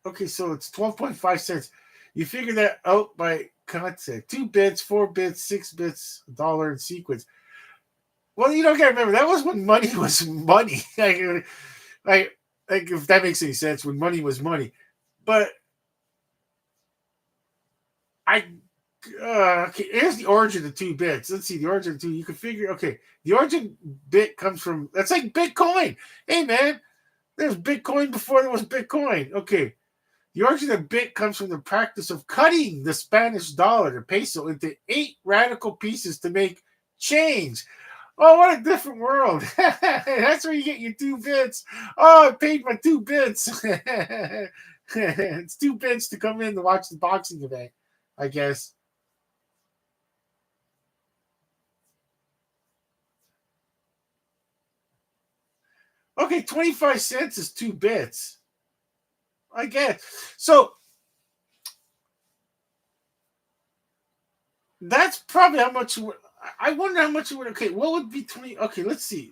Okay, so it's 12.5 cents. You figure that out by concept. 2 bits, 4 bits, 6 bits, dollar in sequence. Well, you don't gotta remember that was when money was money. like, like if that makes any sense, when money was money. But I okay, here's the origin of 2 bits. Let's see the origin of two. You can figure the origin bit comes from that's like Bitcoin. Hey man, there's Bitcoin before there was Bitcoin. Okay, the origin of bit comes from the practice of cutting the Spanish dollar, the peso, into 8 radical pieces to make change. Oh, what a different world. That's where you get your 2 bits. Oh, I paid my 2 bits. It's 2 bits to come in to watch the boxing event, I guess. Okay, 25 cents is 2 bits. I guess. So that's probably how much. I wonder how much it would. Okay, what would be 20? Okay, let's see.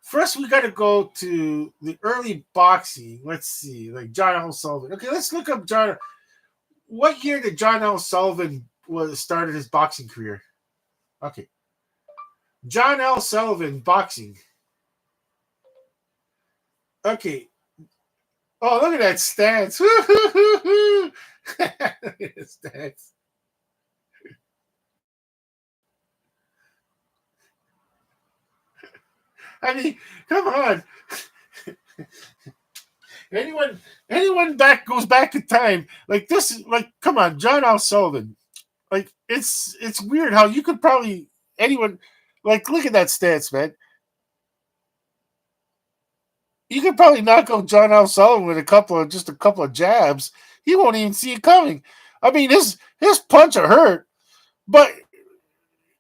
First, we got to go to the early boxing. Let's see, like John L. Sullivan. Okay, let's look up John. What year did John L. Sullivan was started his boxing career? Okay, John L. Sullivan boxing. Okay. Oh, look at that stance. Look at that stance. I mean, come on. Anyone, anyone back goes back in time like this. Like, come on, John L. Sullivan. Like, it's weird how you could probably anyone. Like, look at that stance, man. You could probably knock out John L. Sullivan with a couple of jabs. He won't even see it coming. I mean, his punch will hurt, but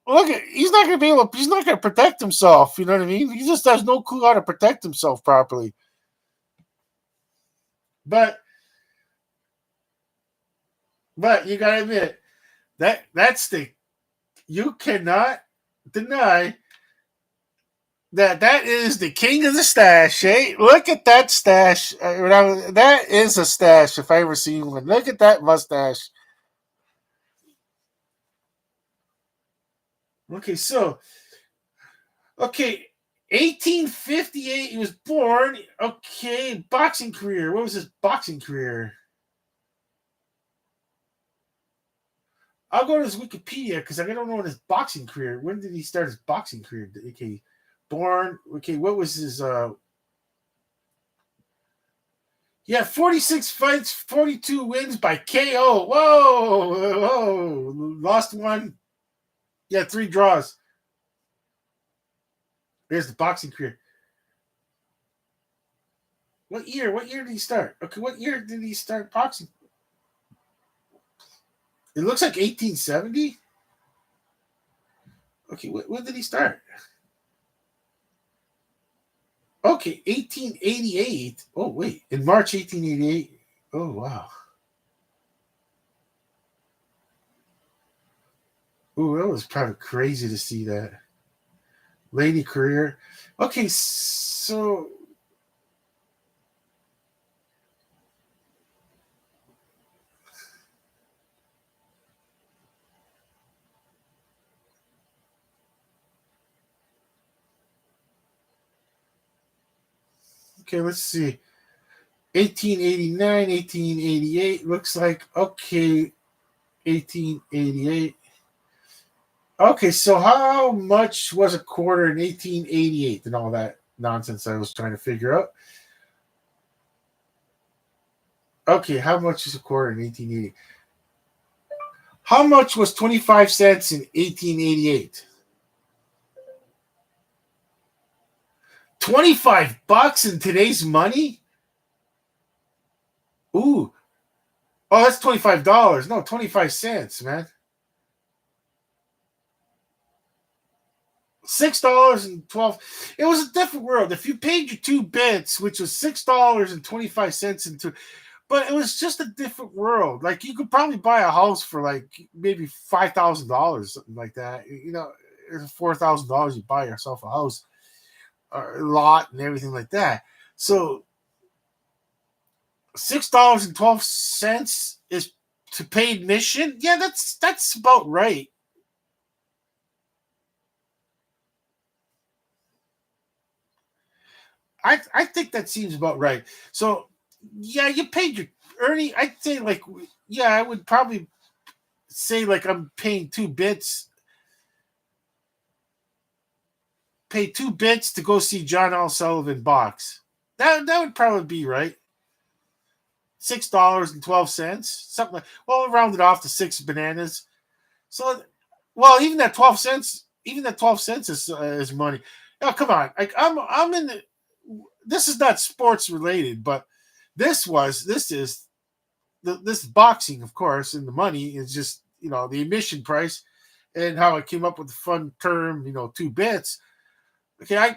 look at he's not gonna be able to, he's not gonna protect himself. You know what I mean? He just has no clue how to protect himself properly. But you gotta admit that's the you cannot deny that is the king of the stash, eh? Look at that stash. That is a stash if I ever seen one. Look at that mustache. Okay, so okay, 1858 he was born. Okay, boxing career. What was his boxing career? I'll go to his Wikipedia because I don't know what his boxing career. When did he start his boxing career? Okay, born. Okay, what was his? Yeah, 46 fights, 42 wins by KO. Whoa, whoa, lost one. Yeah, 3 draws. There's the boxing career. What year? What year did he start? Okay, what year did he start boxing? It looks like 1870. Okay, when did he start? Okay, 1888. Oh, wait. In March 1888. Oh, wow. Oh, that was probably crazy to see that. Lady career. Okay, so. Okay, let's see. 1889, 1888. Looks like, okay, 1888. Okay, so how much was a quarter in 1888 and all that nonsense I was trying to figure out? Okay, how much is a quarter in 1880? How much was 25 cents in 1888? $25 in today's money? Ooh. Oh, that's $25. No, 25 cents, man. $6.12. It was a different world. If you paid your 2 bits, which was $6.25 into, but it was just a different world. Like, you could probably buy a house for like maybe $5,000, something like that. You know, $4,000, you buy yourself a house, a lot, and everything like that. So $6.12 is to pay admission. Yeah, that's about right. I think that seems about right. So yeah, you paid your Ernie. I'd say like yeah, I would probably say like I'm paying 2 bits, pay 2 bits to go see John L. Sullivan box. That would probably be right. $6.12, something like. Well, I'll round it off to 6 bananas. So, well, even that 12 cents is money. Now, come on, like I'm in the. This is not sports related, but this is this boxing, of course, and the money is just the admission price, and how I came up with the fun term, 2 bits. Okay,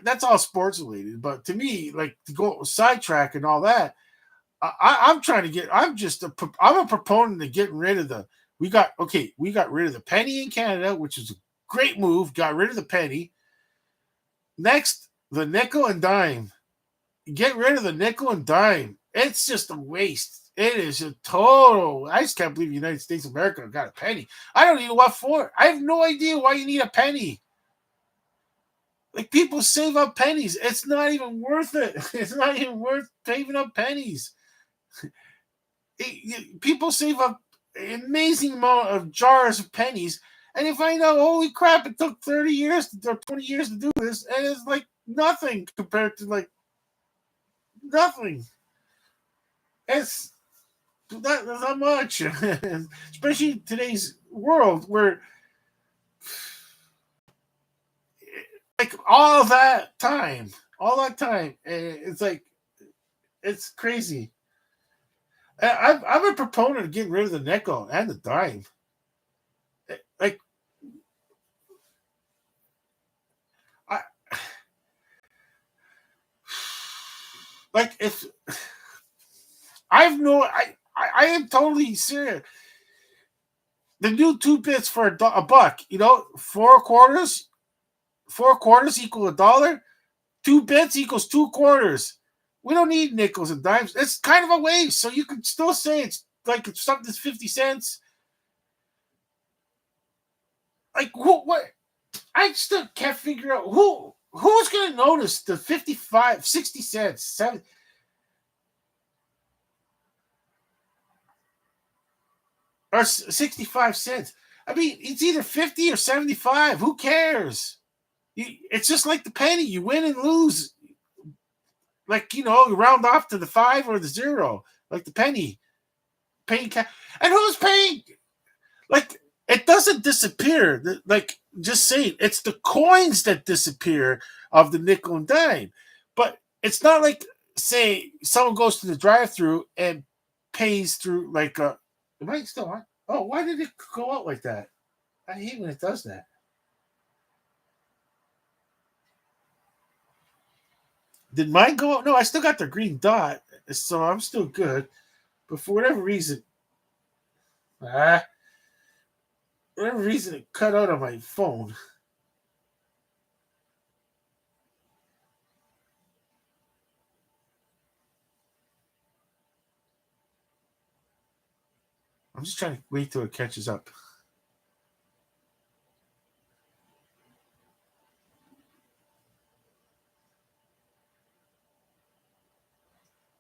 that's all sports related, but to me, like to go sidetrack and all that, I'm trying to get. I'm a proponent of getting rid of the. We got rid of the penny in Canada, which is a great move. Got rid of the penny. Next, the nickel and dime. Get rid of the nickel and dime. It's just a waste. It is a total. I just can't believe the United States of America got a penny. I don't know what for. I have no idea why you need a penny. Like, people save up pennies. It's not even worth it. It's not even worth saving up pennies. People save up an amazing amount of jars of pennies, and you find out, holy crap, it took 30 years or 20 years to do this, and it's like nothing compared to like nothing. It's not much, especially in today's world where like all that time, it's like it's crazy. I'm a proponent of getting rid of the nickel and the dime. Like I like if I've no I am totally serious. The new 2 bits for a buck, four quarters equal $1. 2 bits equals 2 quarters. We don't need nickels and dimes. It's kind of a waste. So you can still say it's like if something's 50 cents. Like what? I still can't figure out who's going to notice the 55, 60 cents, 70, or 65 cents. I mean, it's either 50 or 75. Who cares? It's just like the penny. You win and lose. Like, you round off to the 5 or the 0, like the penny. Paying cash. And who's paying? Like, it doesn't disappear. Like, just saying, it's the coins that disappear of the nickel and dime. But it's not like, say, someone goes to the drive-through and pays through like a. Am I still on? Oh, why did it go out like that? I hate when it does that. Did mine go out? No, I still got the green dot, so I'm still good. But for ah, whatever reason, it cut out on my phone. I'm just trying to wait till it catches up.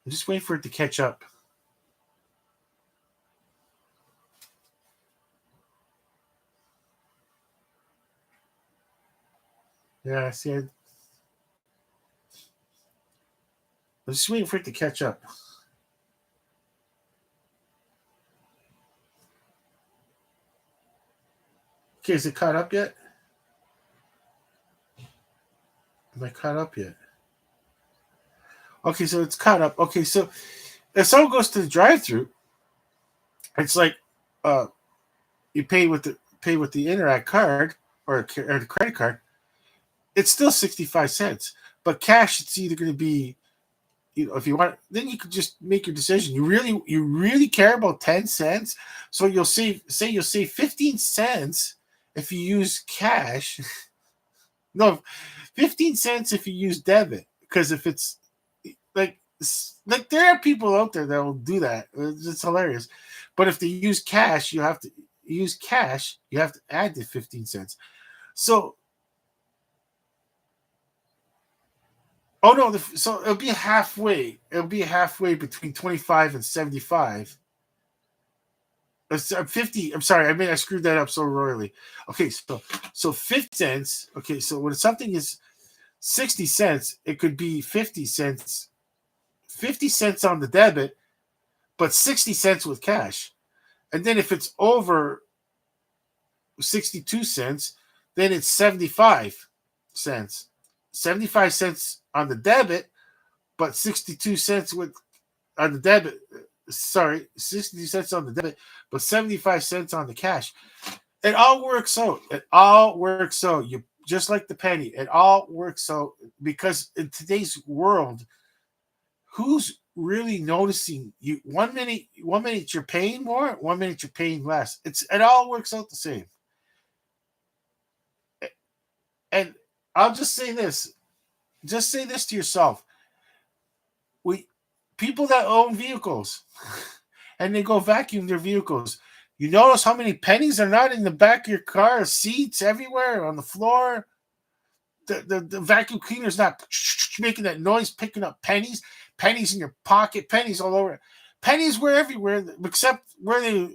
I'm just waiting for it to catch up. Yeah, see, I'm just waiting for it to catch up. Okay, is it caught up yet? Am I caught up yet? Okay, so it's caught up. Okay, so if someone goes to the drive-through, it's like uh, you pay with the Interact card or the credit card. It's still 65 cents, but cash it's either going to be if you want, then you could just make your decision. You really care about 10 cents, so you'll save 15 cents if you use cash. No, 15 cents if you use debit, because if it's like like there are people out there that will do that. It's hilarious. But if they use cash, you have to add the 15 cents. So oh no, so it'll be halfway. It'll be halfway between 25 and 75. 50. I'm sorry, I screwed that up so royally. Okay, so 50 cents. Okay, so when something is 60 cents, it could be 50 cents. 50 cents on the debit, but 60 cents with cash. And then if it's over 62 cents, then it's 75 cents. 75 cents on the debit, but 62 cents on the debit. Sorry, 62 cents on the debit, but 75 cents on the cash. It all works out. It all works out. You just like the penny. It all works out because in today's world, who's really noticing you? One minute you're paying more, 1 minute you're paying less. It all works out the same. And I'll just say this. Just say this to yourself. We People that own vehicles and they go vacuum their vehicles. You notice how many pennies are not in the back of your car, seats everywhere on the floor. The vacuum cleaner's not making that noise, picking up pennies in your pocket, pennies all over. Pennies were everywhere except where they.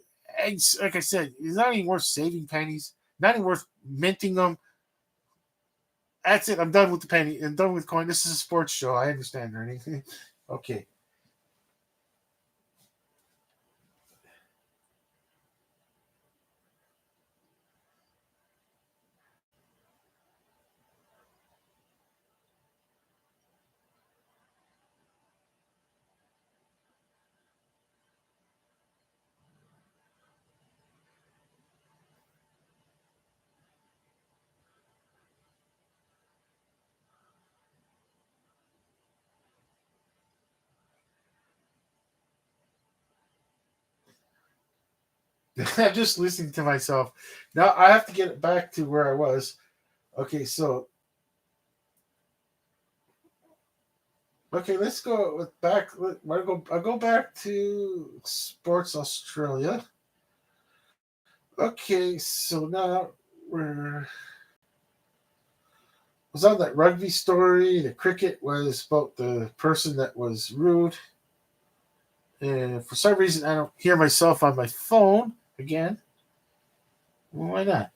Like I said, it's not even worth saving pennies. Not even worth minting them. That's it. I'm done with the penny. I'm done with coin. This is a sports show. I understand, Ernie. Okay. I'm just listening to myself. Now I have to get back to where I was. Okay, so let's go with back. I'll go back to Sports Australia. Okay, so now we're was on that rugby story. The cricket was about the person that was rude, and for some reason I don't hear myself on my phone again. Why not?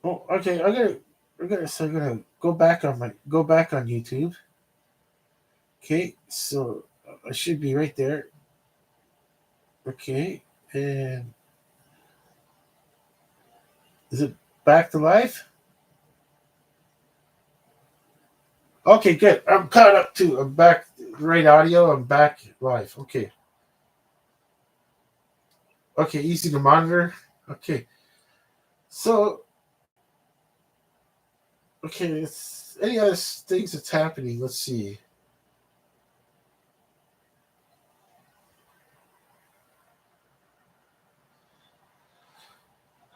Oh, okay. I'm gonna go back on YouTube. Okay, so I should be right there. Okay, and is it back to life? Okay, good. I'm caught up too. I'm back. Right audio. I'm back live. Okay. Okay, easy to monitor. Okay. So, okay, it's any other things that's happening. Let's see.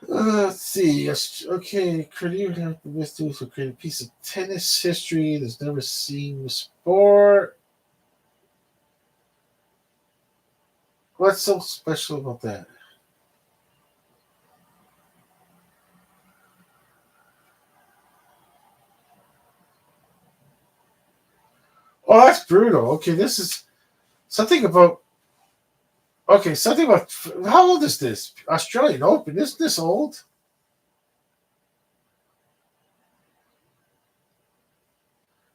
Let's see. Yes, okay, creative mysteries will create a piece of tennis history that's never seen before. What's so special about that? Oh, that's brutal. Okay, this is something about. Okay, something about. How old is this? Australian Open. Isn't this old?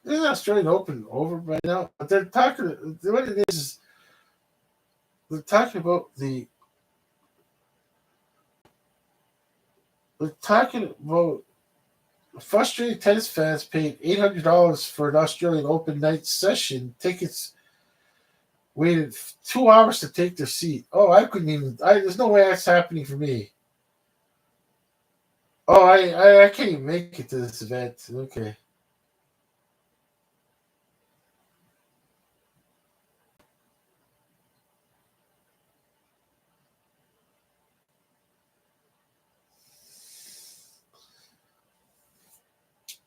Isn't Australian Open over by now? But they're talking. What it is they're talking about the. They're talking about frustrated tennis fans paid $800 for an Australian Open night session. Tickets waited 2 hours to take their seat. Oh, I couldn't even. There's no way that's happening for me. Oh, I can't even make it to this event. Okay.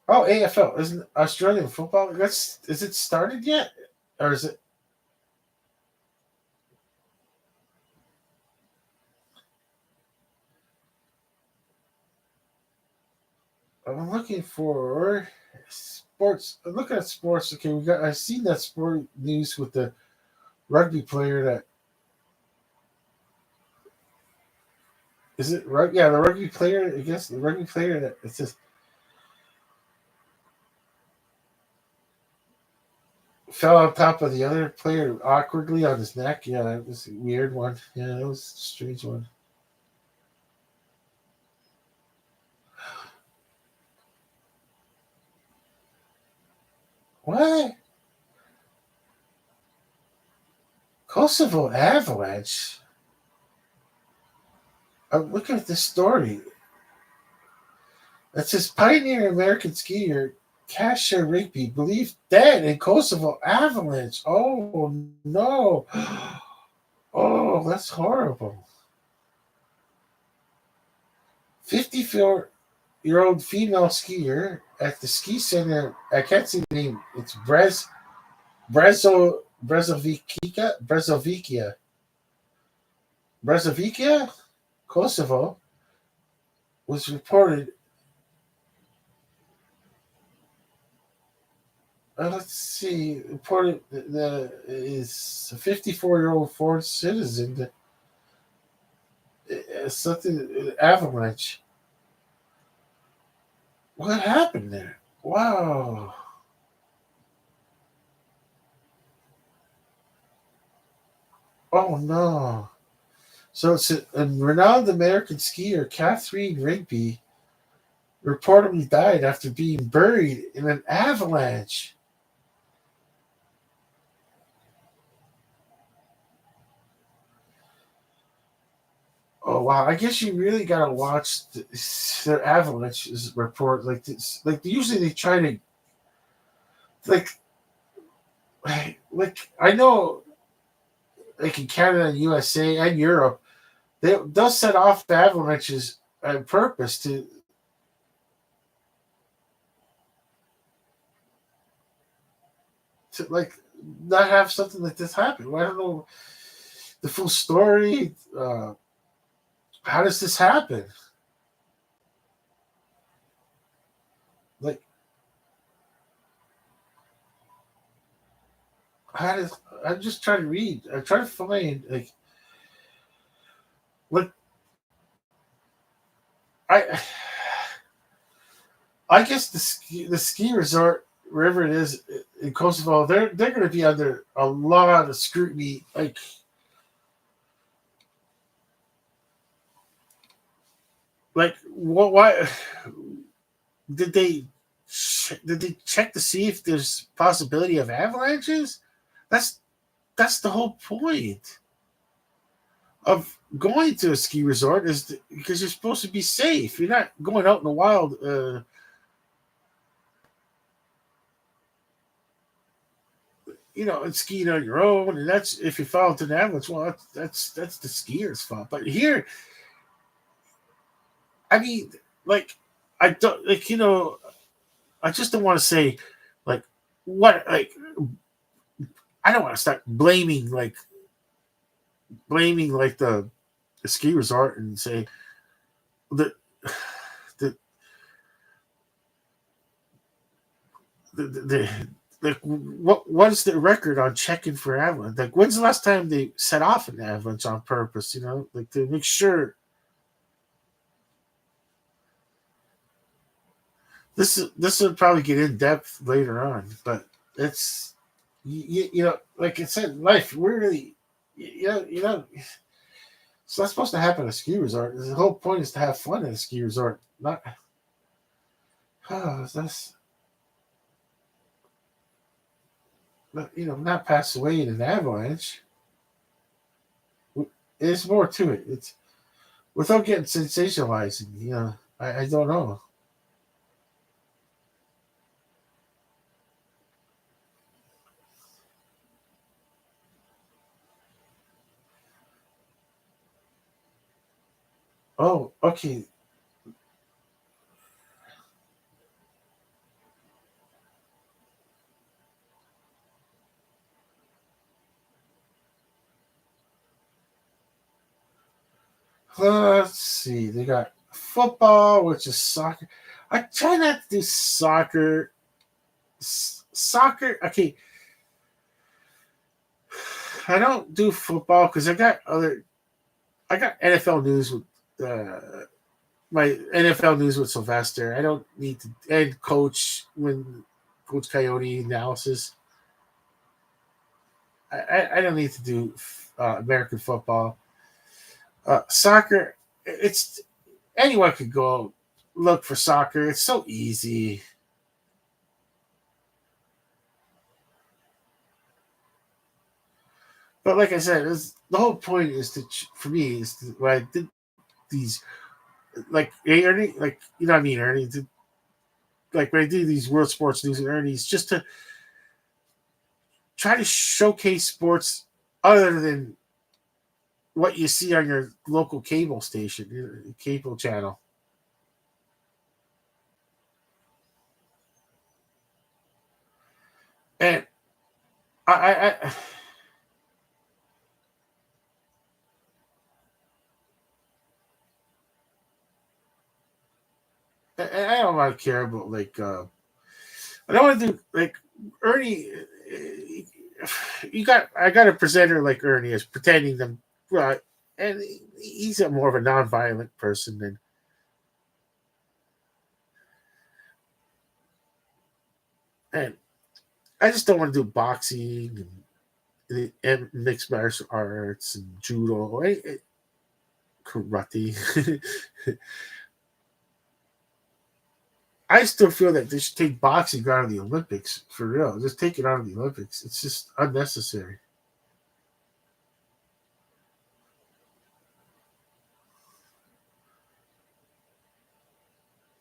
Oh, AFL isn't Australian football? That's is it started yet, or is it? I'm looking for sports. I'm looking at sports. Okay, we got. I seen that sport news with the rugby player that is it right? Yeah, the rugby player. I guess the rugby player that it says fell on top of the other player awkwardly on his neck. Yeah, that was a weird one. Yeah, that was a strange one. What? Kosovo Avalanche? I'm looking at this story. It says pioneer American skier Kasia Rigby believed dead in Kosovo Avalanche. Oh no. Oh, that's horrible. 54-year-old female skier at the ski center. I can't see the name. It's Brezovikia. Brezovikia, Kosovo, was reported. Let's see. Reported the is a 54-year-old foreign citizen. Something avalanche. What happened there? Wow. Oh no. So it's a renowned American skier, Catherine Rigby, reportedly died after being buried in an avalanche. Oh wow! I guess you really gotta watch the avalanche report like this. Like usually they try to like like I know like in Canada and USA and Europe they'll set off the avalanches on purpose to like not have something like this happen. Well, I don't know the full story. How does this happen? Like how does I'm just trying to read. I'm trying to find like what I I guess the ski resort wherever it is in Kosovo, they're going to be under a lot of scrutiny. Like what? Why did they did they check to see if there's possibility of avalanches? That's that's the whole point of going to a ski resort because you're supposed to be safe. You're not going out in the wild. And skiing on your own, and that's if you fall into an avalanche. Well, that's the skier's fault. But here, I mean, like, I don't like I just don't want to say like what like I don't want to start blaming the ski resort and say that the the like what is the record on checking for avalanche? Like when's the last time they set off an avalanche on purpose? Like to make sure this will probably get in depth later on, but it's like I said, life really it's not supposed to happen at a ski resort. The whole point is to have fun at a ski resort, not that's not pass away in an avalanche. There's more to it. It's without getting sensationalizing. I don't know. Oh, okay. Let's see. They got football, which is soccer. I try not to do soccer. Soccer. Okay, I don't do football because I got NFL news with my NFL news with Sylvester. I don't need to and Coach Coyote analysis. I don't need to do American football. Soccer. It's anyone could go look for soccer. It's so easy. But like I said, the whole point is for me is when I did these like hey Ernie, like you know what I mean Ernie, like when I do these World Sports News and Ernie's, just to try to showcase sports other than what you see on your local cable station, your cable channel. And I I don't want to care about I don't want to do like Ernie. I got a presenter like Ernie is pretending them, well, and he's a more of a non-violent person than And I just don't want to do boxing and mixed martial arts and judo, karate. I still feel that they should take boxing out of the Olympics for real. Just take it out of the Olympics. It's just unnecessary.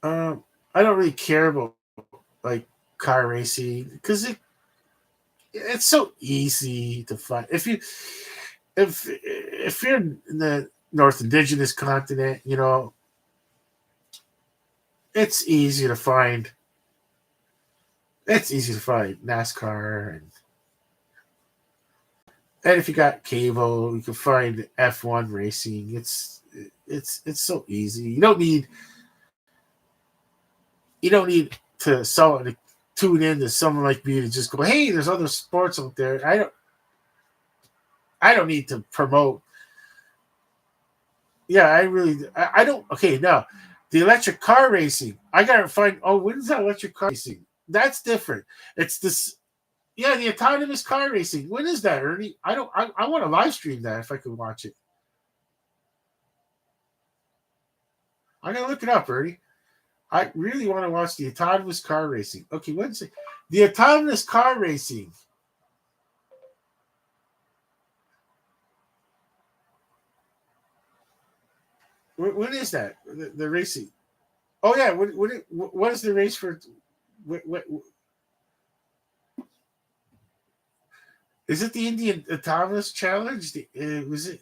I don't really care about like car racing because it's so easy to find. If you're in the North Indigenous continent, it's easy to find. It's easy to find NASCAR and if you got cable, you can find F1 racing. It's so easy. You don't need to someone to tune in to someone like me to just go, hey, there's other sports out there. I don't need to promote. Yeah, I don't. Okay, now the electric car racing. I gotta find. Oh, when's that electric car racing? That's different. It's this. Yeah, the autonomous car racing. When is that, Ernie? I don't. I want to live stream that if I could watch it. I gotta look it up, Ernie. I really want to watch the autonomous car racing. Okay, when's it? The autonomous car racing. When is that? The racing? Oh yeah. What is the race for? What, is it the Indian Autonomous Challenge? Was it?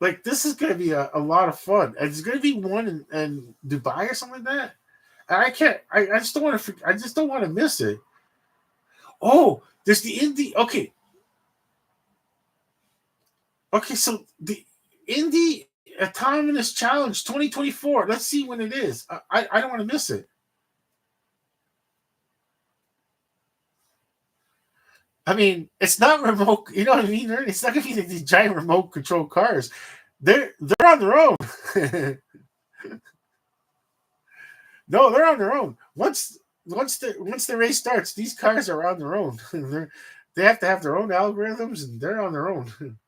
Like this is going to be a lot of fun. And it's going to be one in Dubai or something like that. And I can't. I just don't want to. I just don't want to miss it. Oh, there's the Indy. Okay, okay. So the Indy Autonomous Challenge 2024. Let's see when it is. I don't want to miss it. I mean, it's not remote. You know what I mean? It's not going to be these giant remote control cars. They're on their own. No, they're on their own. Once the race starts, these cars are on their own. They have to have their own algorithms, and they're on their own.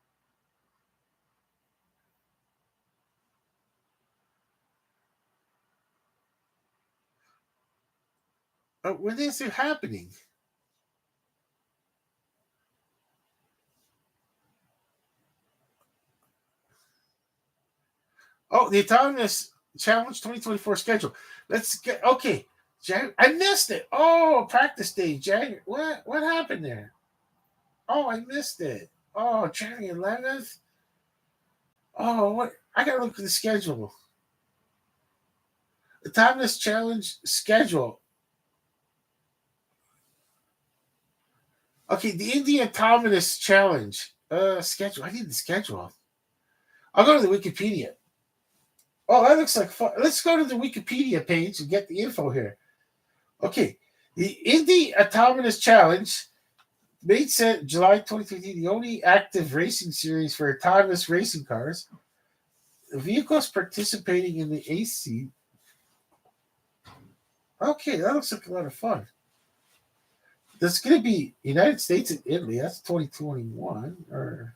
When is it happening? Oh, the Autonomous Challenge 2024 schedule. Let's get okay. I missed it. Oh, practice day, January. What happened there? Oh, I missed it. Oh, January 11th. Oh, what? I gotta look at the schedule. The Autonomous Challenge schedule. Okay, the Indian Autonomous Challenge schedule. I need the schedule. I'll go to the Wikipedia. Oh, that looks like fun. Let's go to the Wikipedia page and get the info here. Okay, the Indy Autonomous Challenge, made set July 2015, the only active racing series for autonomous racing cars. The vehicles participating in the AC. Okay, that looks like a lot of fun. There's going to be United States and Italy. That's 2021. Or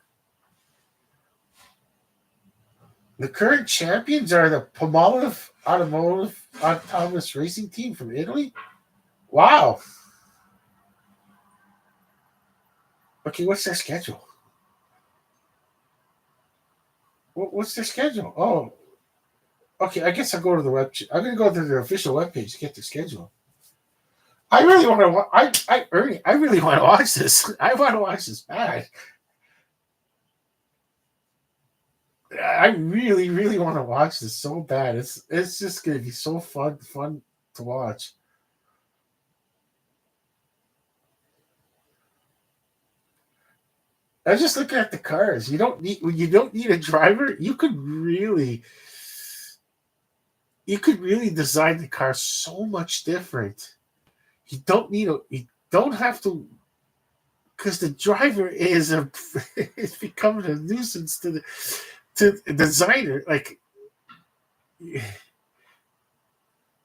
the current champions are the Palmolive Automotive Autonomous Racing Team from Italy. Wow. Okay, what's their schedule? What's their schedule? Oh, okay. I guess I'll go to the web. I'm going to go to their official webpage to get their schedule. I really want to. Ernie, I really want to watch this. I want to watch this bad. I really, really want to watch this so bad. It's just going to be so fun to watch. I was just looking at the cars. You don't need a driver. You could really design the car so much different. You don't have to because the driver is a is becoming a nuisance to the designer. Like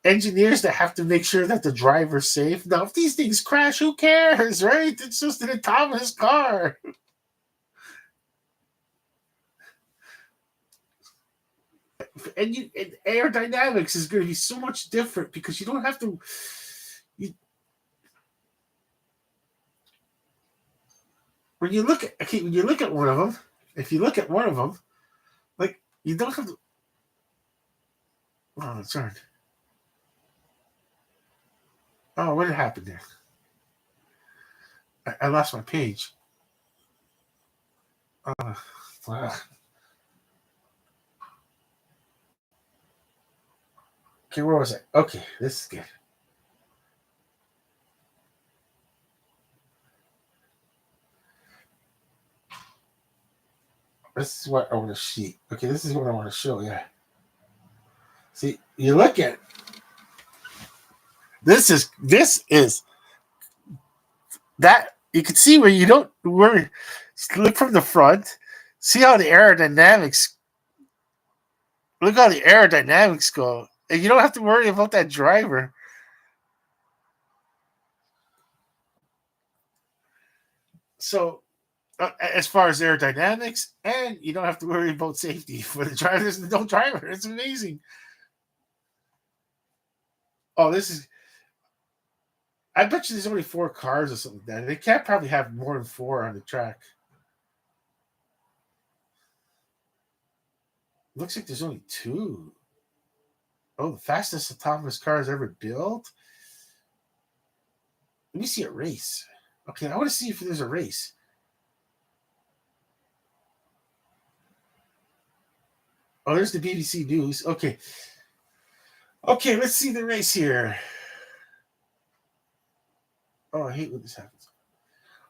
engineers that have to make sure that the driver's safe. Now, if these things crash, who cares, right? It's just an autonomous car. And aerodynamics is going to be so much different because you don't have to. You, when you look at when you look at one of them, if you look at one of them, like you don't have to. Oh, sorry. Oh, what happened there? I lost my page. Wow. Okay, where was I? Okay, this is good. This is what I want to see. Okay, this is what I want to show. Yeah. See, you look at this is that you can see where you don't worry. Look from the front. See how the aerodynamics. Look how the aerodynamics go, and you don't have to worry about that driver. So, as far as aerodynamics, and you don't have to worry about safety for the driver. There's no driver. It's amazing. Oh, this is. I bet you there's only 4 cars or something like that. They can't probably have more than 4 on the track. Looks like there's only 2. Oh, the fastest autonomous cars ever built. Let me see a race. Okay, I want to see if there's a race. Oh, there's the BBC News. Okay. Okay, let's see the race here. Oh, I hate when this happens.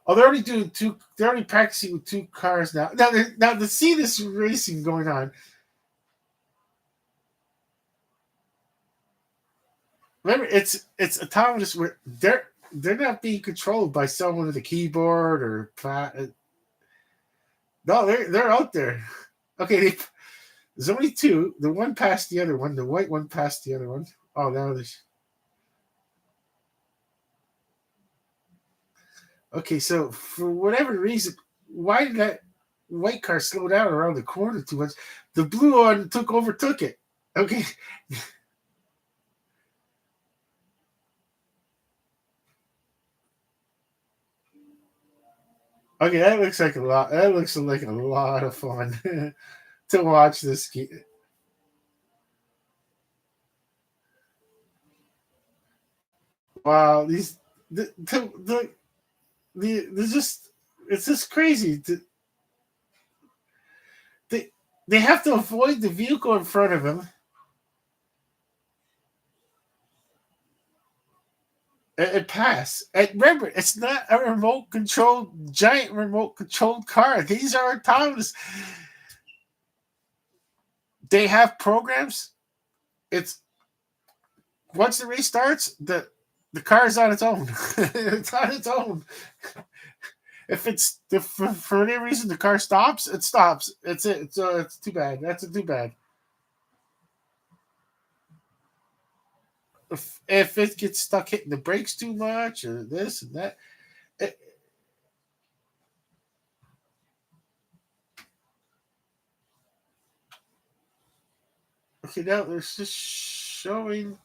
Oh, they're already doing 2. They're already practicing with 2 cars now. Now to see this racing going on. Remember, it's autonomous. Where they're not being controlled by someone with a keyboard or no, they're out there. Okay, there's only 2. The one passed the other one. The white one passed the other one. Oh, now there's. Okay, so for whatever reason, why did that white car slow down around the corner too much? The blue one overtook it. Okay. Okay, that looks like a lot. That looks like a lot of fun to watch this. Wow, these the just it's just crazy. They they have to avoid the vehicle in front of them and pass. And remember, it's not a remote controlled giant remote controlled car. These are autonomous. They have programs. It's once the race starts, the car is on its own. It's on its own. If for any reason the car stops, it stops. It's it. It's too bad. That's too bad. If it gets stuck hitting the brakes too much or this and that. It, okay, now there's just showing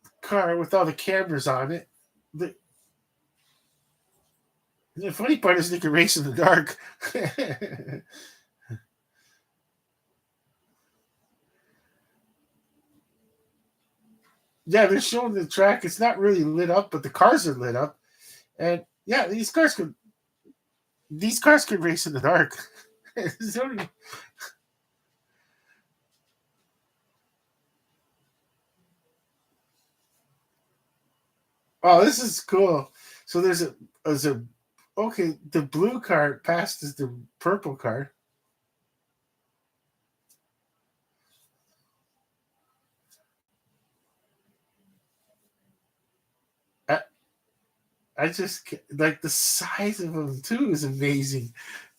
the car with all the cameras on it. The funny part is they can race in the dark. Yeah, they're showing the track. It's not really lit up, but the cars are lit up. And yeah, these cars could race in the dark. Oh, this is cool. So there's a okay. The blue car passed as the purple car. I, I just like the size of them too is amazing.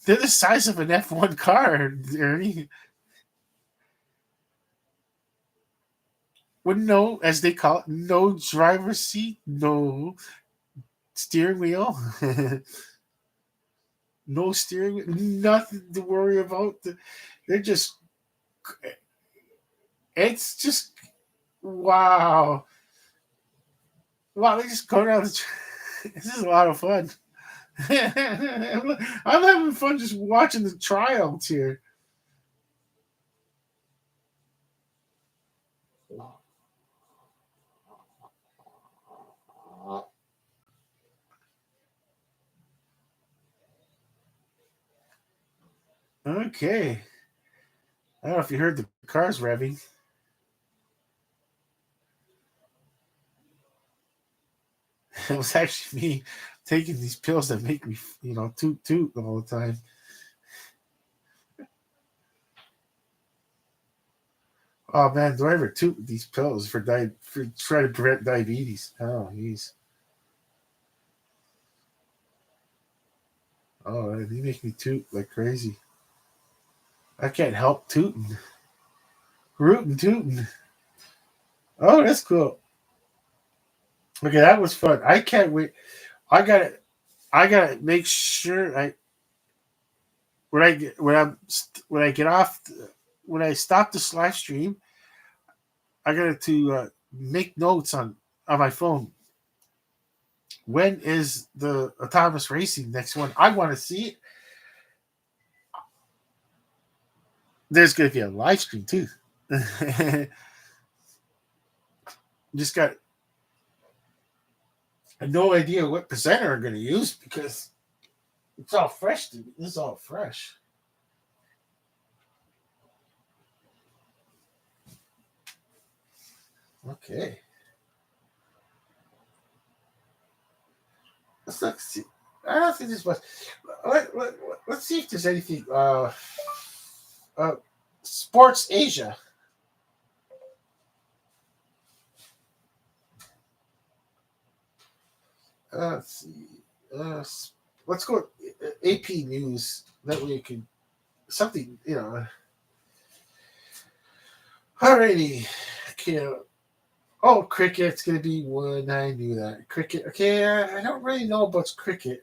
They're the size of an F1 car, Ernie. with no, as they call it, no driver's seat, no steering wheel, no steering wheel, nothing to worry about. They're just, it's just, wow. Wow, they just go down the This is a lot of fun. I'm having fun just watching the trials here. Okay. I don't know if you heard the cars revving. It was actually me taking these pills that make me, toot toot all the time. Oh man, do I ever toot with these pills for trying to prevent diabetes? Oh, jeez. Oh, they make me toot like crazy. I can't help tooting, rootin' tootin'. Oh, that's cool. Okay, that was fun. I can't wait. I gotta, I gotta make sure when I get off when I stop this live stream, I got to make notes on my phone. When is the autonomous racing next one? I want to see it. There's going to be a live stream too. Just got no idea what presenter I'm going to use because it's all fresh. This is all fresh. Okay. Let's see. I don't think this was. Let's see if there's anything. Uh, Sports Asia. Let's see. Let's go AP News. That way you can something. Alrighty. Okay. Oh, cricket's gonna be one. I knew that. Cricket. Okay, I don't really know about cricket.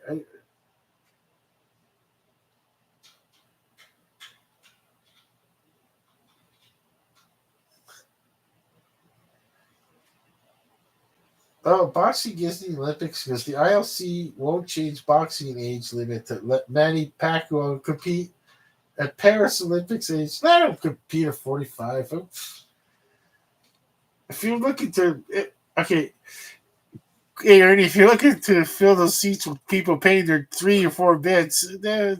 Boxing gets the Olympics because the ILC won't change boxing age limit to let Manny Pacquiao compete at Paris Olympics age. Let him compete at 45. If you're looking to, okay, hey, Ernie, if you're looking to fill those seats with people paying their 3 or 4 bits, they're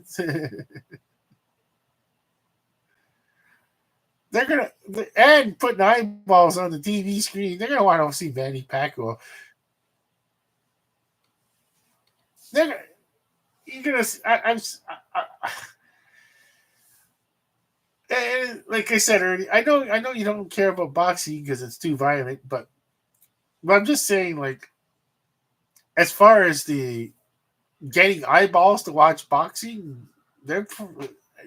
gonna and putting eyeballs on the TV screen. They're gonna want to see Manny Pacquiao. They're gonna, you're gonna. Like I said earlier, I know you don't care about boxing because it's too violent, but I'm just saying, like, as far as the getting eyeballs to watch boxing, they're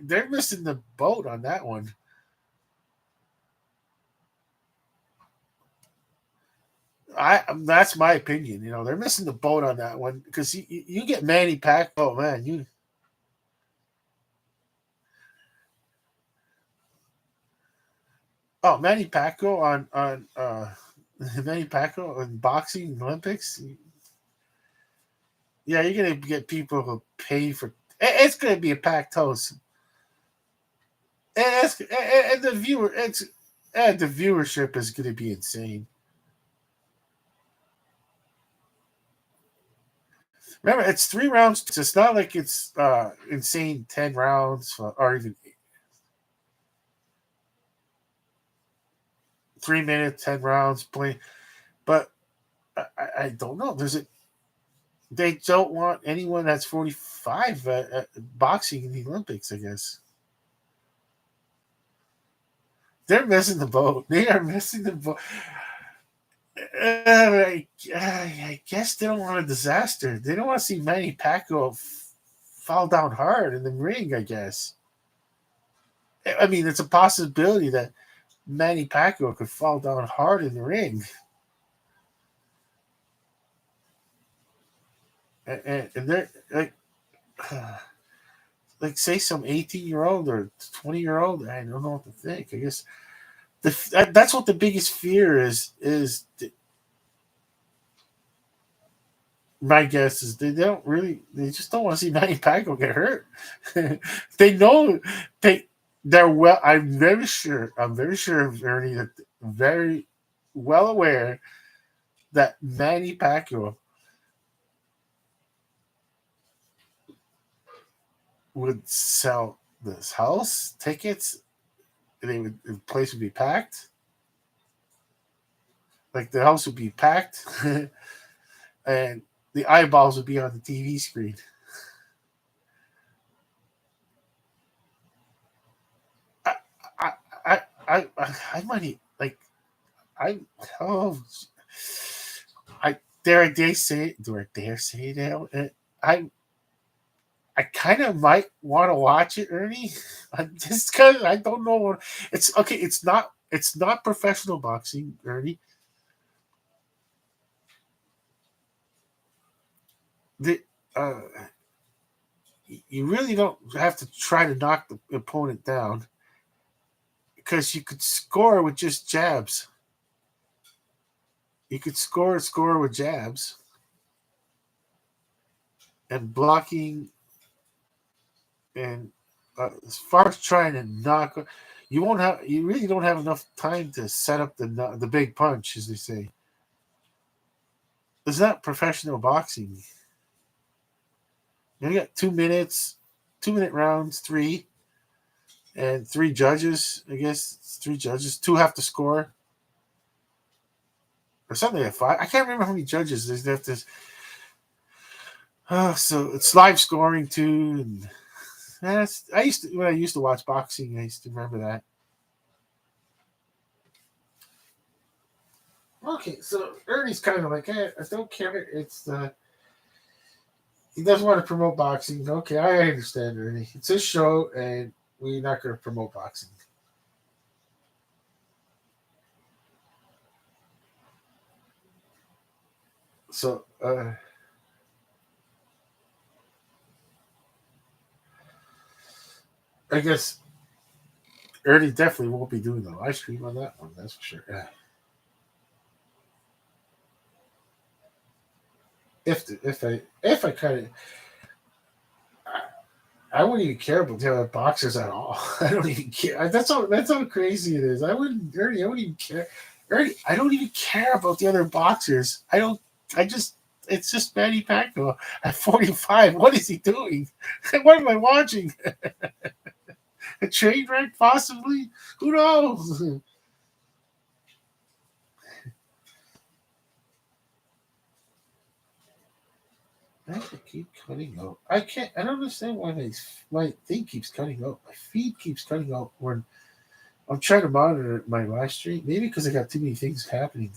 they're missing the boat on that one. I That's my opinion. They're missing the boat on that one because you get Manny Pacquiao. Oh man, you Manny Pacquiao on Manny Pacquiao on boxing Olympics. Yeah, you're gonna get people who pay for. It's gonna be a packed house, and the viewership is gonna be insane. Remember, it's 3 rounds. It's not like it's insane 10 rounds or even 3 minutes, 10 rounds playing. But I don't know. They don't want anyone that's 45 boxing in the Olympics. I guess they're missing the boat. They are missing the boat. I guess they don't want a disaster. They don't want to see Manny Pacquiao fall down hard in the ring. I guess. I mean, it's a possibility that Manny Pacquiao could fall down hard in the ring, and they're like say some 18-year-old or 20-year-old. I don't know what to think. I guess that's what the biggest fear is. My guess is they just don't want to see Manny Pacquiao get hurt. They know they they're well. I'm very sure, Ernie, that very well aware that Manny Pacquiao would sell this house tickets. The place would be packed. Like the house would be packed, and the eyeballs would be on the TV screen. I, I, I might like I oh I do I dare say that I I kind of might want to watch it, Ernie. Just because I don't know. It's okay. It's not professional boxing, Ernie. The uh, you really don't have to try to knock the opponent down because you could score with just jabs. You could score with jabs and blocking, and as far as trying to knock, you really don't have enough time to set up the big punch, as they say. It's not professional boxing. You got 2 minutes, 2 minute rounds, three, and three judges. I guess it's three judges. Two have to score, or something like five. I can't remember how many judges there's. They have to. So it's live scoring too. And when I used to watch boxing. I used to remember that. Okay, so Ernie's kind of like, I don't care. He doesn't want to promote boxing. Okay, I understand, Ernie. It's his show, and we're not going to promote boxing. So, I guess Ernie definitely won't be doing the live stream on that one. That's for sure. Yeah. If I kind of I wouldn't even care about the other boxers at all. I don't even care. That's how crazy it is. I wouldn't, Ernie. I wouldn't even care. Ernie, I don't even care about the other boxers. I don't. I just. It's just Manny Pacquiao at 45. What is he doing? What am I watching? A train wreck, possibly? Who knows? I have to keep cutting out. I can't. I don't understand why my thing keeps cutting out. My feed keeps cutting out when I'm trying to monitor my live stream. Maybe because I got too many things happening.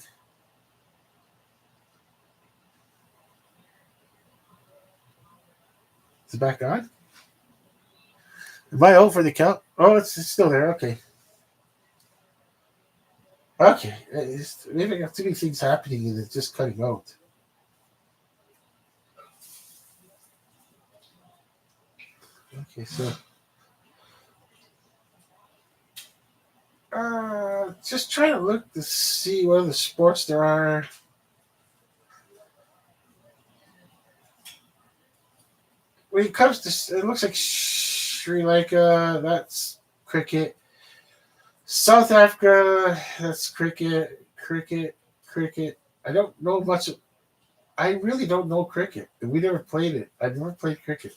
Is it back on? Am I out for the count? Oh, it's still there. Okay. Okay. Maybe I got too many things happening and it's just cutting out. Okay, so just trying to look to see what other sports there are. When it comes to, it looks like Sri Lanka, that's cricket. South Africa, that's cricket, cricket, cricket. I don't know much. I really don't know cricket. We never played it. I never played cricket.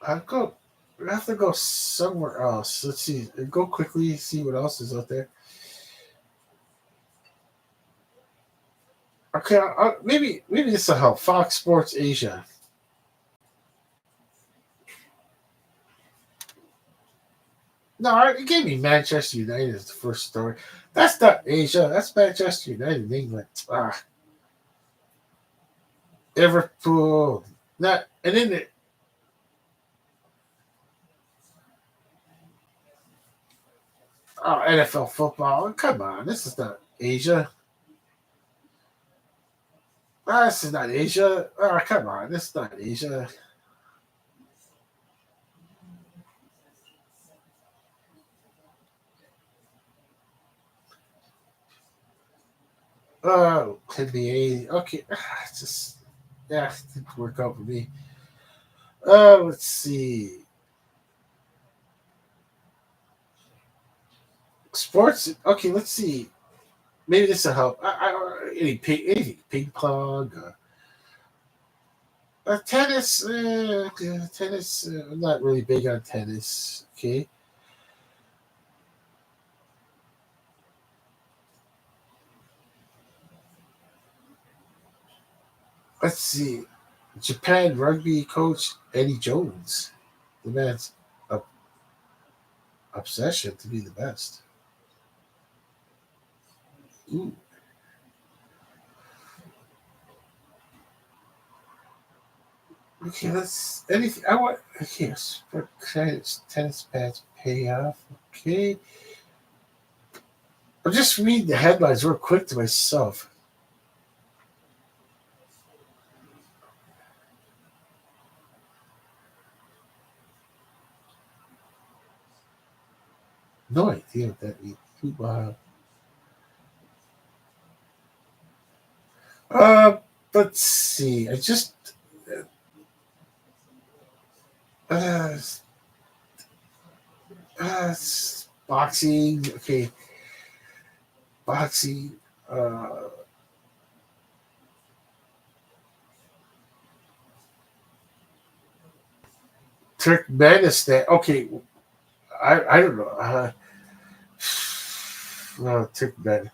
I'll go. I have to go somewhere else. Let's see. Go quickly. See what else is out there. Okay, maybe this will help. Fox Sports Asia. No, it gave me Manchester United as the first story. That's not Asia. That's Manchester United, England. Liverpool. Not and then NFL football. Come on, this is not Asia. This is not Asia. Oh, come on, this is not Asia. Oh, NBA. Okay, it's just yeah, it didn't work out for me. Let's see. Sports. Okay, let's see. Maybe this will help. Ping pong, tennis. Tennis. I'm not really big on tennis. Okay. Let's see. Japan rugby coach Eddie Jones. The man's ob- obsession to be the best. Ooh. Okay, let's anything. I want. Okay, sport credits, tennis pads pay off. Okay, I'll just read the headlines real quick to myself. No idea what that means. Wow. Uh, let's see. I just uh, boxing. Okay, boxing. Uh, Turkmenistan. Okay, I don't know. Turkmen.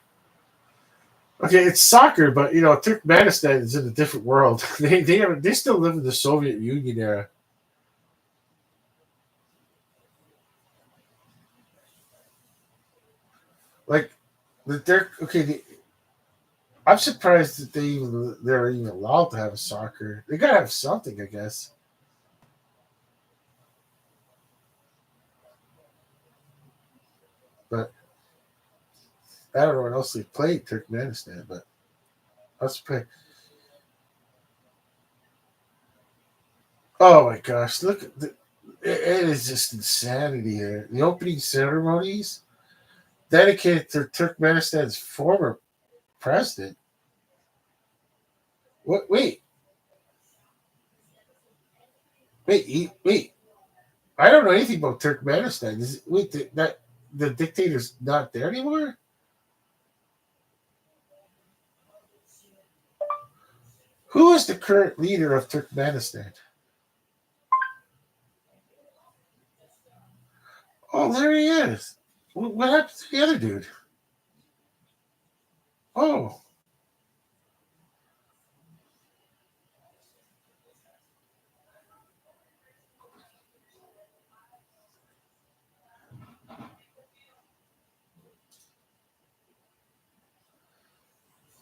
Okay, it's soccer, but Turkmenistan is in a different world. They still live in the Soviet Union era. Like they're okay. I'm surprised that they're even allowed to have a soccer. They gotta have something, I guess. But I don't know what else they played Turkmenistan. But I was surprised. Oh my gosh! Look, it is just insanity here. The opening ceremonies dedicated to Turkmenistan's former president. What? Wait. I don't know anything about Turkmenistan. That the dictator's not there anymore? Who is the current leader of Turkmenistan? Oh, there he is. What happened to the other dude? Oh,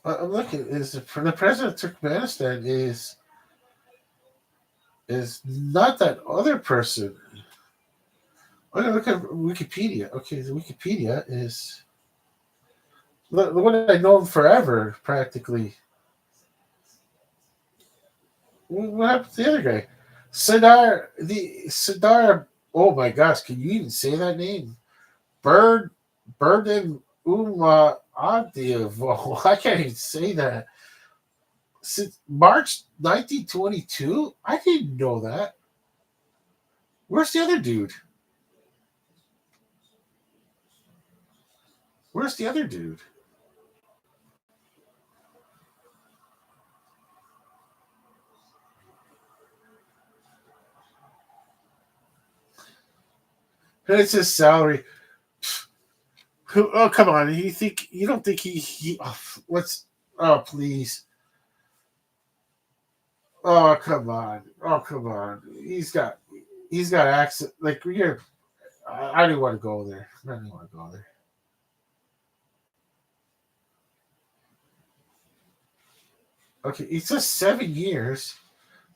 I'm looking. Is the president of Turkmenistan is not that other person? I'm gonna look at Wikipedia. Okay, the Wikipedia is the one I know him forever, practically. What happened to the other guy? Sidar. Oh my gosh, can you even say that name? Bird, Burden Uma Adiev. Oh, I can't even say that. Since March 1922, I didn't know that. Where's the other dude? Where's the other dude? And it's his salary. Oh, come on! You don't think he? Oh, what's? Oh, please! Oh, come on! Oh, come on! He's got access. Like you're. I don't want to go there. I don't want to go there. Okay, it says 7 years,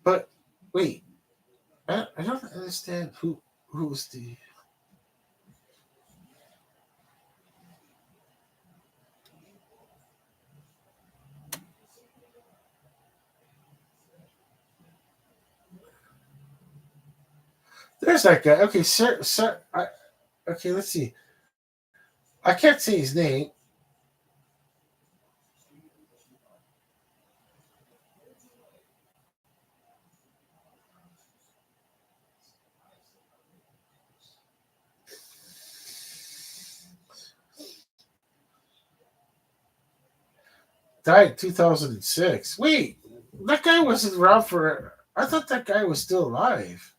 but wait, I don't understand who was the. There's that guy. Okay, sir. Okay, let's see. I can't say his name. Died 2006. Wait, that guy wasn't around for. I thought that guy was still alive.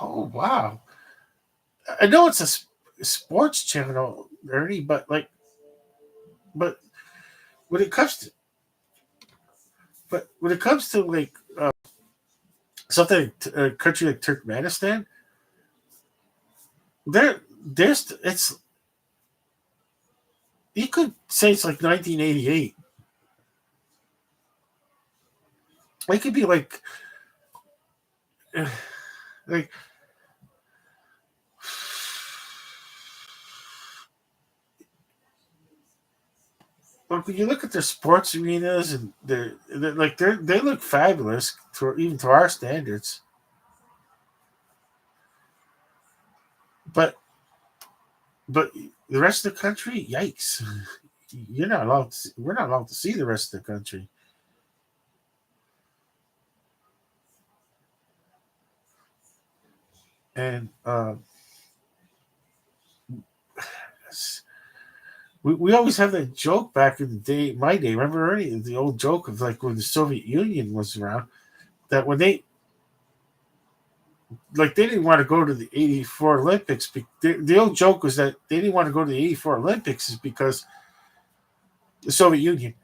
Oh wow! I know it's a sports channel, Ernie, but when it comes to when it comes to like something a country like Turkmenistan, there's it's you could say it's like 1988. It could be like like when you look at their sports arenas and they look fabulous to even to our standards, but but the rest of the country, yikes! You're not allowed. We're not allowed to see the rest of the country. And we always have that joke back in the day, my day. Remember Ernie, the old joke of like when the Soviet Union was around, that when they didn't want to go to the '84 Olympics. The old joke was that they didn't want to go to the '84 Olympics is because the Soviet Union.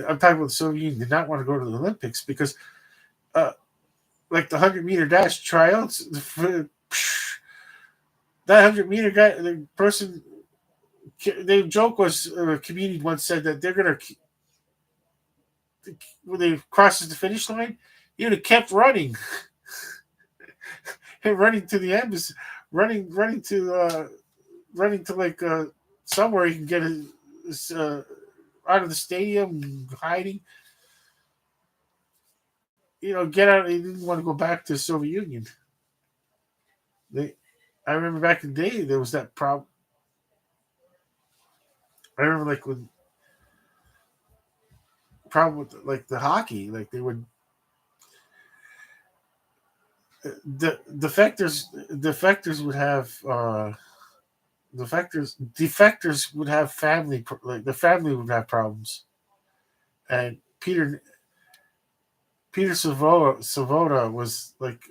I'm talking about the Soviet Union did not want to go to the Olympics because, uh, like the 100-meter dash tryouts, that 100-meter guy, the person, the joke was a comedian once said that they're gonna when they crosses the finish line, he would have kept running, running to the embassy, running to running to like somewhere he can get his out of the stadium, hiding. Get out. He didn't want to go back to the Soviet Union. They, I remember back in the day there was that problem. I remember like when problem with like the hockey, like they would the defectors would have defectors would have like the family would have problems, and Peter Savoda was like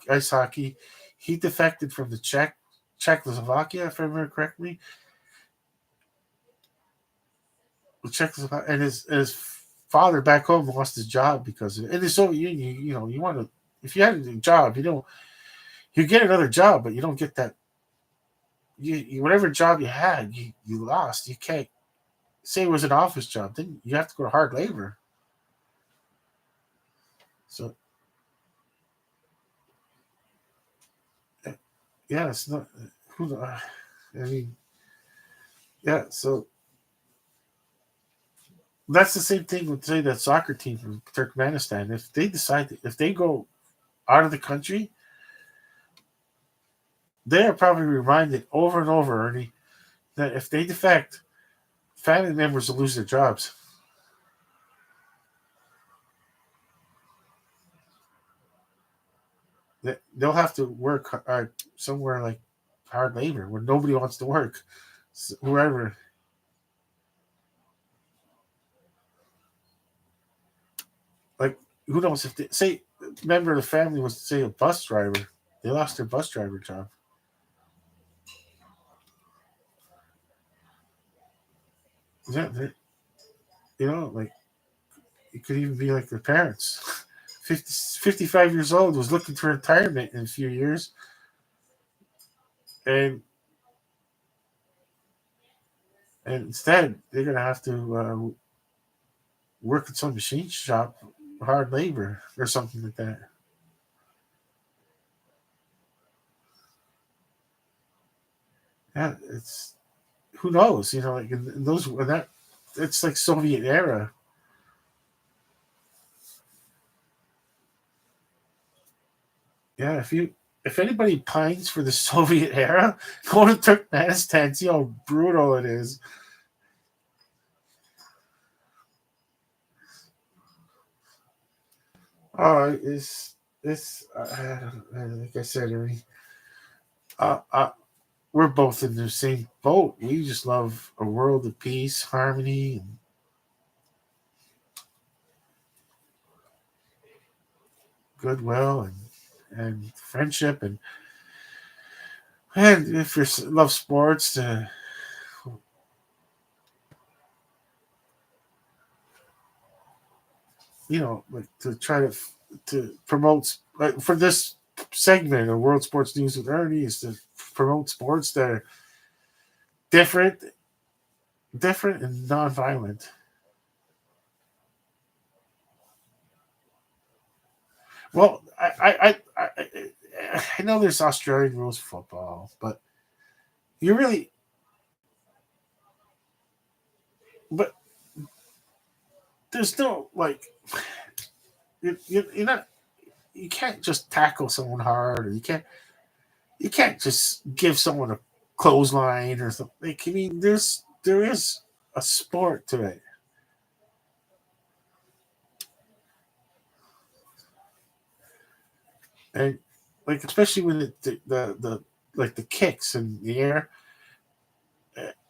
ice hockey. He defected from the Czechoslovakia, if I remember correctly. Czechoslovakia, and his father back home lost his job because in the Soviet Union, you want to if you had a job, you get another job, but you don't get that. Whatever job you had, you lost. You can't say it was an office job. Then you have to go to hard labor. So yeah, it's not. Who? I mean, yeah. So that's the same thing with say that soccer team from Turkmenistan. If they go out of the country, they are probably reminded over and over, Ernie, that if they defect, family members will lose their jobs. They'll have to work somewhere like hard labor where nobody wants to work. Whoever, like, who knows if they say member of the family was say a bus driver, they lost their bus driver job. Yeah, like it could even be like their parents. 55 years old was looking for retirement in a few years. and and instead they're gonna have to work at some machine shop, hard labor or something like that. Yeah, it's who knows, like in those when that it's like Soviet era. Yeah, if anybody pines for the Soviet era, go to Turkmenistan, see how brutal it is. It's like I said, Ernie, uh, uh, we're both in the same boat. We just love a world of peace, harmony, and goodwill, and friendship, and if you love sports, like to try to promote like for this segment of World Sports News with Ernie is to promote sports that are different, different and non-violent. Well, I know there's Australian rules for football, but you really, but there's no like you're not you can't just tackle someone hard, or you can't just give someone a clothesline or something. Like, I mean, there is a sport to it, and like especially when the like the kicks in the air,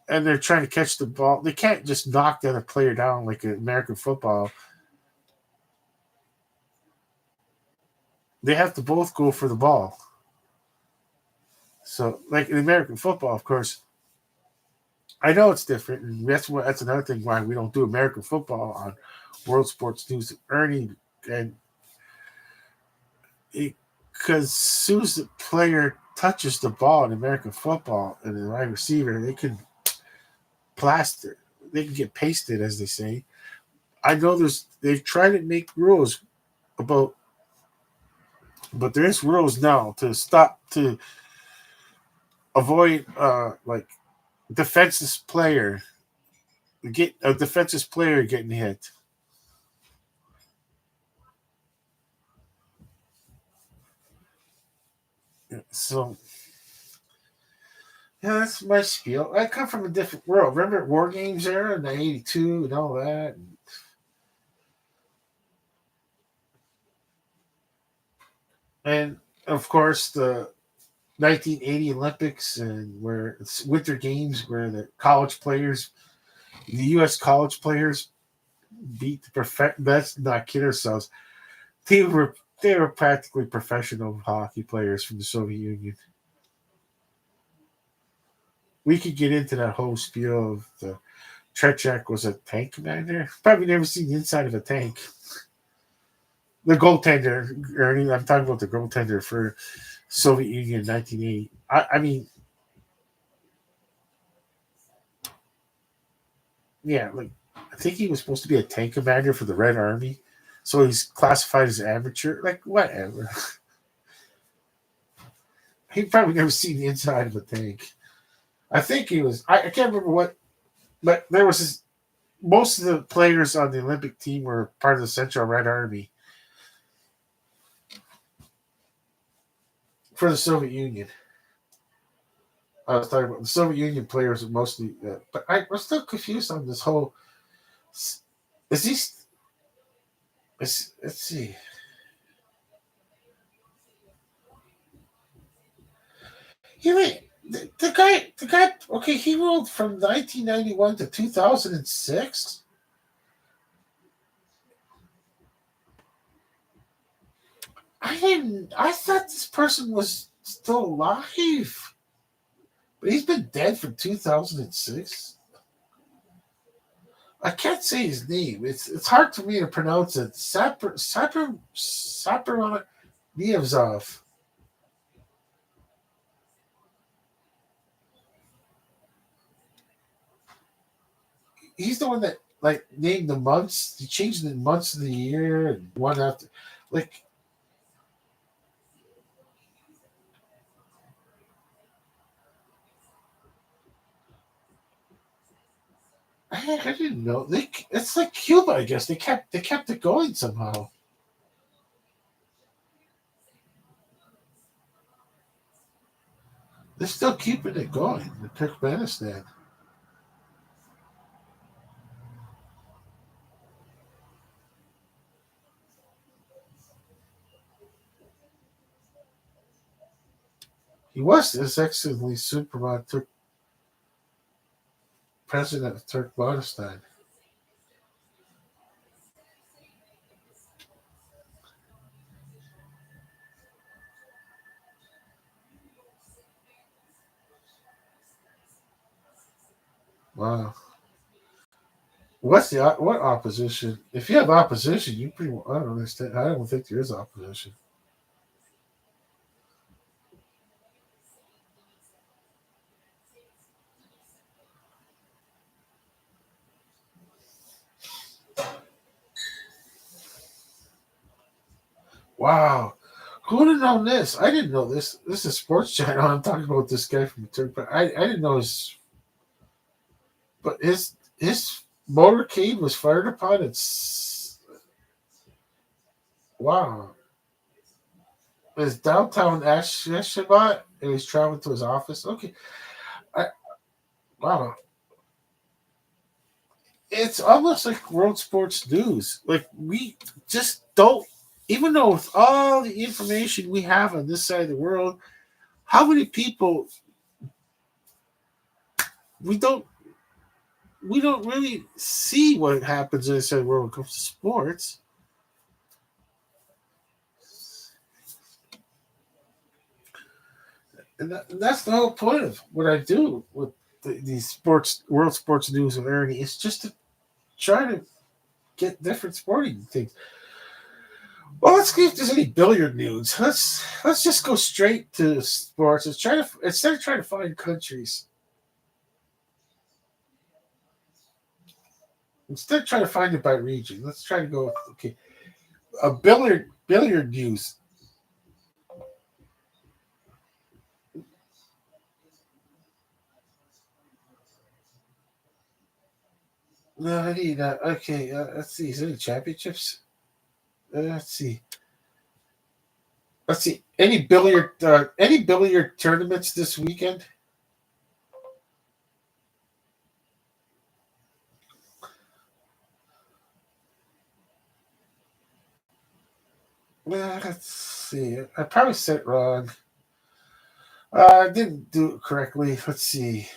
and they're trying to catch the ball. They can't just knock the other player down like in American football. They have to both go for the ball. So, like in American football, of course, I know it's different, and that's another thing why we don't do American football on World Sports News. Ernie, and because as soon as the player touches the ball in American football and the wide receiver, they can plaster, they can get pasted, as they say. I know they've tried to make rules about, but there's rules now to stop to avoid like defenseless player get a defenseless player getting hit. So yeah, that's my spiel. I come from a different world. Remember War Games era in '82 and all that. And of course the 1980 Olympics, and where it's Winter Games, where the college players, the U.S. college players, beat the perfect. Let's not kid ourselves. They were practically professional hockey players from the Soviet Union. We could get into that whole spiel of the Trechak was a tank commander. Probably never seen the inside of a tank. The goaltender, Ernie. I'm talking about the goaltender for Soviet Union in 1980. I mean, yeah, like I think he was supposed to be a tank commander for the Red Army, so he's classified as amateur. Like whatever. He probably never seen the inside of a tank. I think he was. I can't remember what, but there was this, most of the players on the Olympic team were part of the Central Red Army for the Soviet Union. I was talking about the Soviet Union players mostly, but I was still confused on this whole. Is he? Let's see. You mean the guy? Okay, he ruled from 1991 to 2006. I didn't. I thought this person was still alive, but he's been dead from 2006. I can't say his name. It's hard for me to pronounce it. Sapir Nievzov. he's the one that like named the months. He changed the months of the year and one after. Like I didn't know. It's like Cuba, I guess. They kept it going somehow. They're still keeping it going. The Turkmenistan. He was His Excellency Superman President of Turkmenistan. Wow. What opposition? If you have opposition, you pretty. I don't understand. I don't think there is opposition. Wow. Who would have known this? I didn't know this. This is Sports Channel. I'm talking about this guy from Turkey. I didn't know his motorcade was fired upon. It's wow. It's downtown Ashgabat, and he's traveling to his office. Okay, I, wow. It's almost like world sports news. Like we just don't, even though with all the information we have on this side of the world, how many people we don't we don't really see what happens in this side of the world when it comes to sports. And that's the whole point of what I do with these sports, world sports news with Ernie. It's just to try to get different sporting things. Well, let's see if there's any billiard news. Let's just go straight to sports. Let's try to instead of trying to find countries, instead of trying to find it by region. Let's try to go with okay, a billiard news. No, I need okay. Let's see. Is there any championships? Let's see. Let's see. Any billiard tournaments this weekend? Let's see. I probably said it wrong. I didn't do it correctly. Let's see.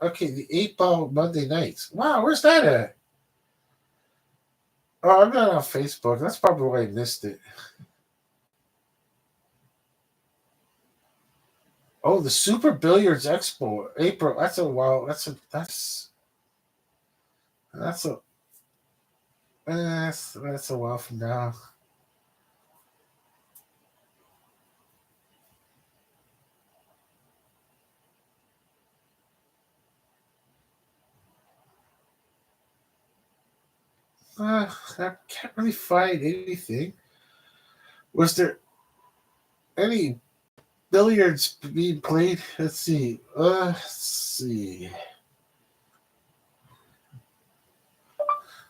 Okay, the 8 Ball Monday nights. Wow, where's that at? Oh, I'm not on Facebook. That's probably why I missed it. Oh, the Super Billiards Expo, April. That's a while. That's a that's a while from now. I can't really find anything. Was there any billiards being played? Let's see. Let's see.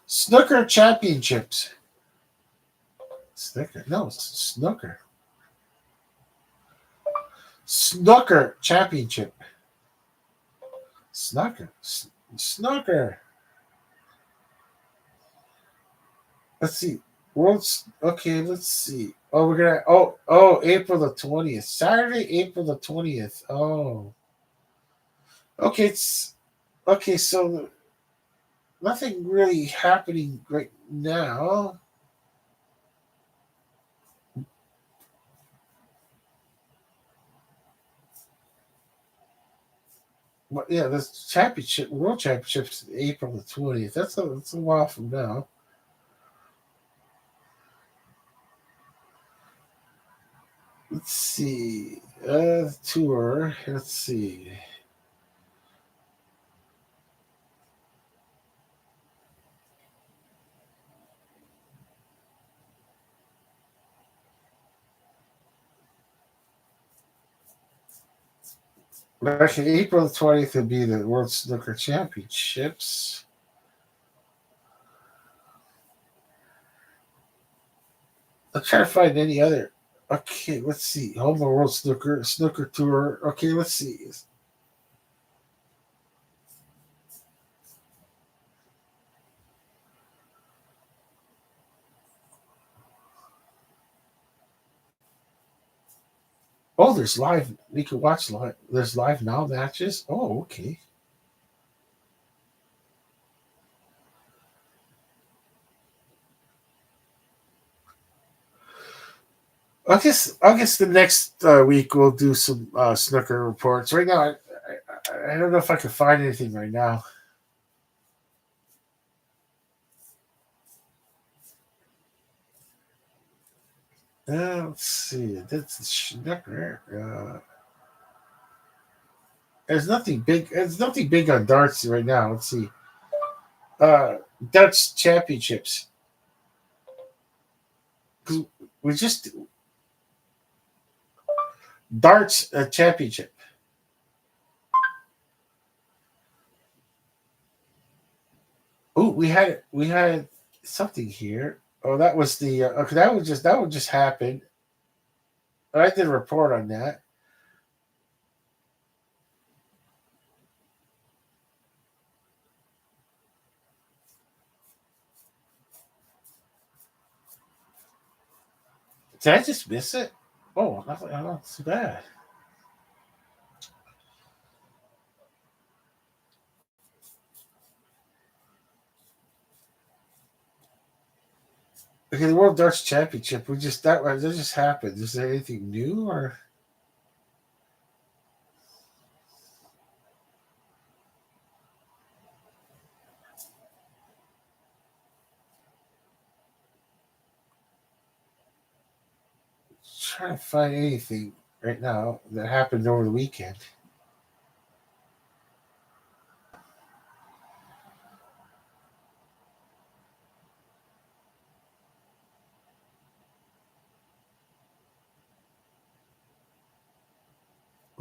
Snooker championships. Snooker? No, it's snooker. Snooker championship. Snooker. Snooker. Let's see. World's okay. Let's see. Oh, we're gonna. April the 20th. Saturday, April the 20th. Oh, okay. It's okay. So nothing really happening right now. But yeah, this championship, world championships, April the 20th. That's a while from now. Let's see. Tour. Let's see. Actually, April 20th would be the World Snooker Championships. I'm trying to find any other. Okay, let's see. Home World Snooker Tour. Okay, let's see. Oh, there's live. We can watch live. There's live now matches. Oh, okay. I guess the next week we'll do some snooker reports. Right now, I don't know if I can find anything right now. Let's see. That's snooker. There's nothing big. There's nothing big on darts right now. Let's see. Uh, Dutch championships. 'Cause we just darts championship. Oh, we had something here. Oh, that was the okay. That would just happen. I did a report on that. Did I just miss it? Oh, not too bad. Okay, the World Darts Championship. We just that just happened. Is there anything new or? Trying to find anything right now that happened over the weekend.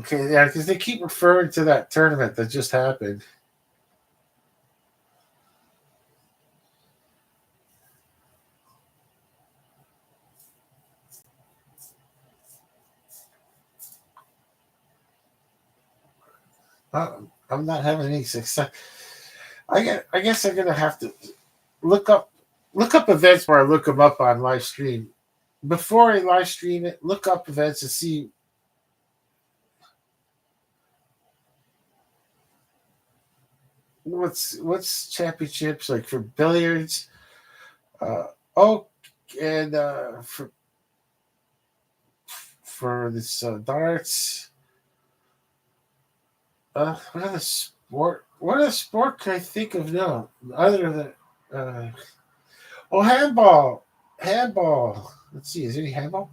Okay, yeah, because they keep referring to that tournament that just happened. I'm not having any success. I guess I'm gonna have to look up look up events where I look them up on live stream. Before I live stream it, look up events and see what's championships like for billiards. Uh, oh, and for this darts. What other sport? What other sport can I think of now? Other than oh, handball, handball. Let's see, is there any handball?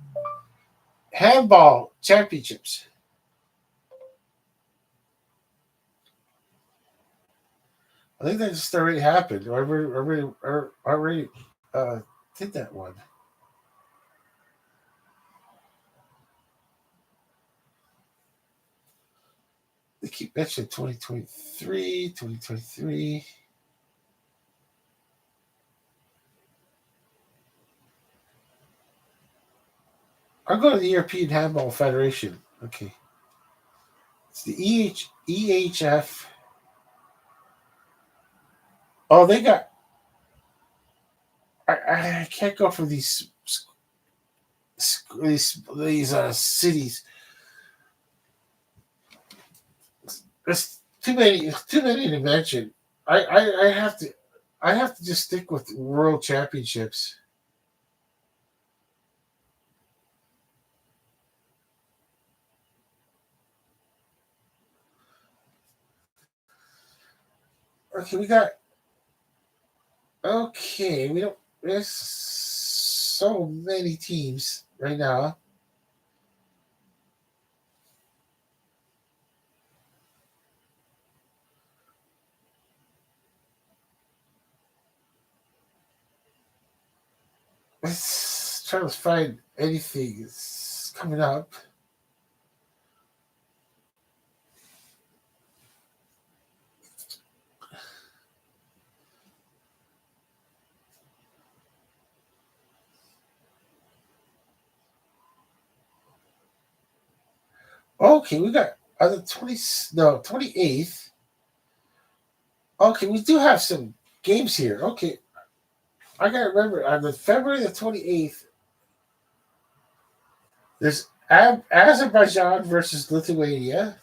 Handball championships. I think that just already happened. I already uh, did that one. They keep mentioning 2023, 2023. I'll go to the European Handball Federation. Okay. It's the EHF. Oh, they got. I can't go for these cities. There's too many to mention. I have to just stick with world championships. Okay, we don't there's so many teams right now. Let's try to find anything that's coming up. Okay, we got on the 28th. Okay, we do have some games here. Okay, I gotta remember on the February the 28th. There's Azerbaijan versus Lithuania.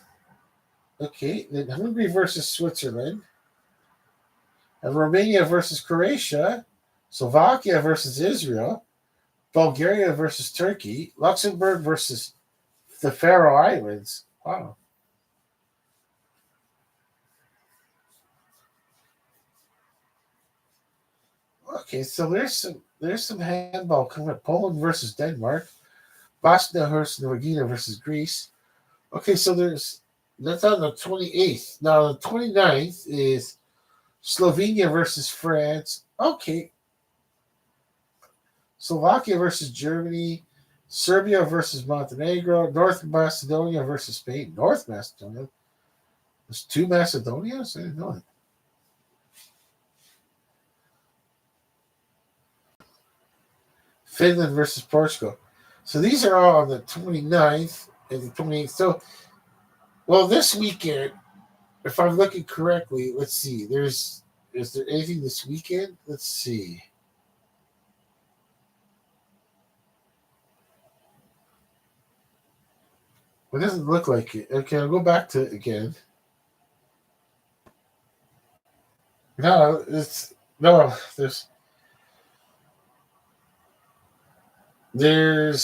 Okay, then Hungary versus Switzerland, and Romania versus Croatia, Slovakia versus Israel, Bulgaria versus Turkey, Luxembourg versus the Faroe Islands. Wow. Okay, so there's some handball coming up. Poland versus Denmark, Bosnia Herzegovina versus Greece. Okay, so that's on the 28th. Now the 29th is Slovenia versus France. Okay, Slovakia versus Germany, Serbia versus Montenegro, North Macedonia versus Spain. North Macedonia. There's two Macedonias? I didn't know that. Finland versus Portugal. So these are all on the 29th and the 28th. So, well, this weekend, if I'm looking correctly, let's see. Is there anything this weekend? Let's see. It doesn't look like it. Okay, I'll go back to it again. No, it's no. There's.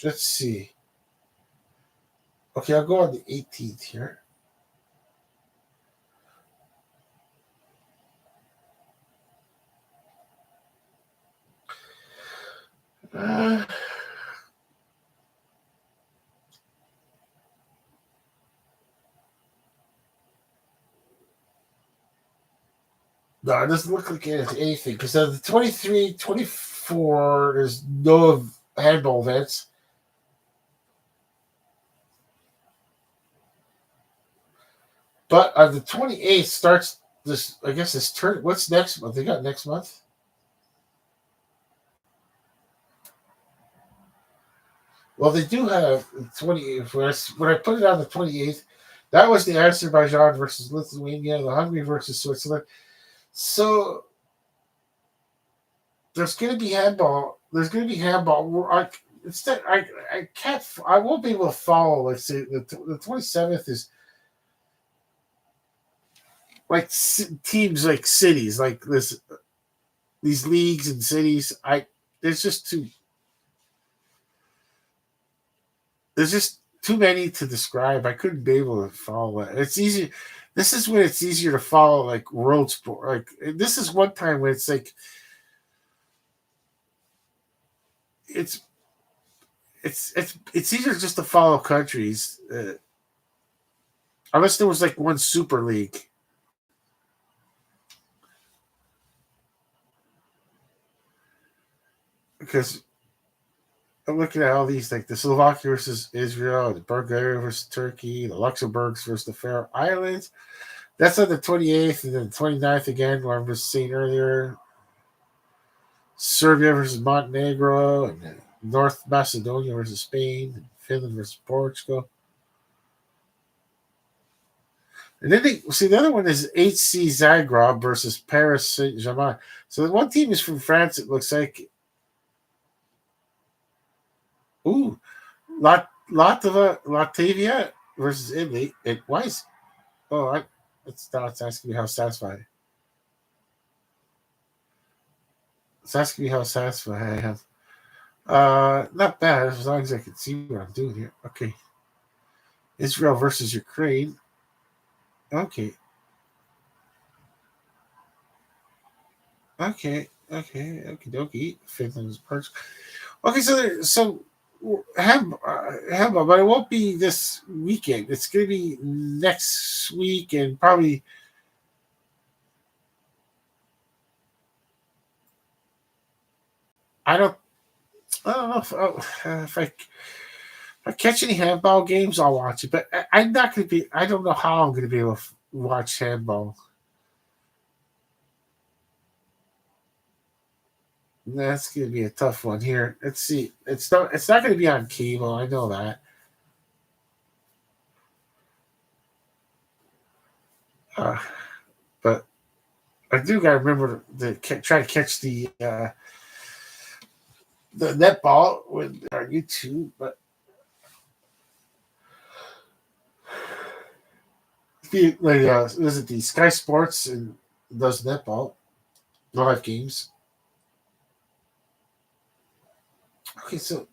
Let's see. Okay, I'll go on the 18th here. Uh, no, it doesn't look like anything because the 23, 24, there's no handball events. But on the 28th starts this, I guess, this turn. What's next month? They got next month? Well, they do have 28th. When I put it on the 28th, that was the Azerbaijan versus Lithuania, the Hungary versus Switzerland. So there's going to be handball. There's going to be handball. I can't. I won't be able to follow. Let's say the 27th is like teams like cities like this. These leagues and cities. There's just too. There's just too many to describe. I couldn't be able to follow it. It's easy. This is when it's easier to follow like world sport. Like this is one time when it's like it's it's easier just to follow countries, unless there was like one super league. Because I'm looking at all these like the Slovakia versus Israel, the Bulgaria versus Turkey, the Luxembourgs versus the Faroe Islands. That's on the 28th, and then the 29th again, where I was saying earlier. Serbia versus Montenegro, and North Macedonia versus Spain, and Finland versus Portugal. And then they see the other one is HC Zagreb versus Paris Saint Germain. So the one team is from France. It looks like. Ooh, Latvia versus Italy. Why is it's asking me how satisfied. It's asking me how satisfied I am. Not bad as long as I can see what I'm doing here. Okay, Israel versus Ukraine. Okay, okay, dokie. Finland's parts. Okay, have, but it won't be this weekend. It's gonna be next week and probably I don't. I don't know if I catch any handball games, I'll watch it. But I'm not going to be. I don't know how I'm going to be able to watch handball. That's going to be a tough one here. Let's see. It's not. It's not going to be on cable. I know that. Uh, but I do got to remember to try to catch the netball with our YouTube. But is it the Sky Sports and does netball live games? Okay, so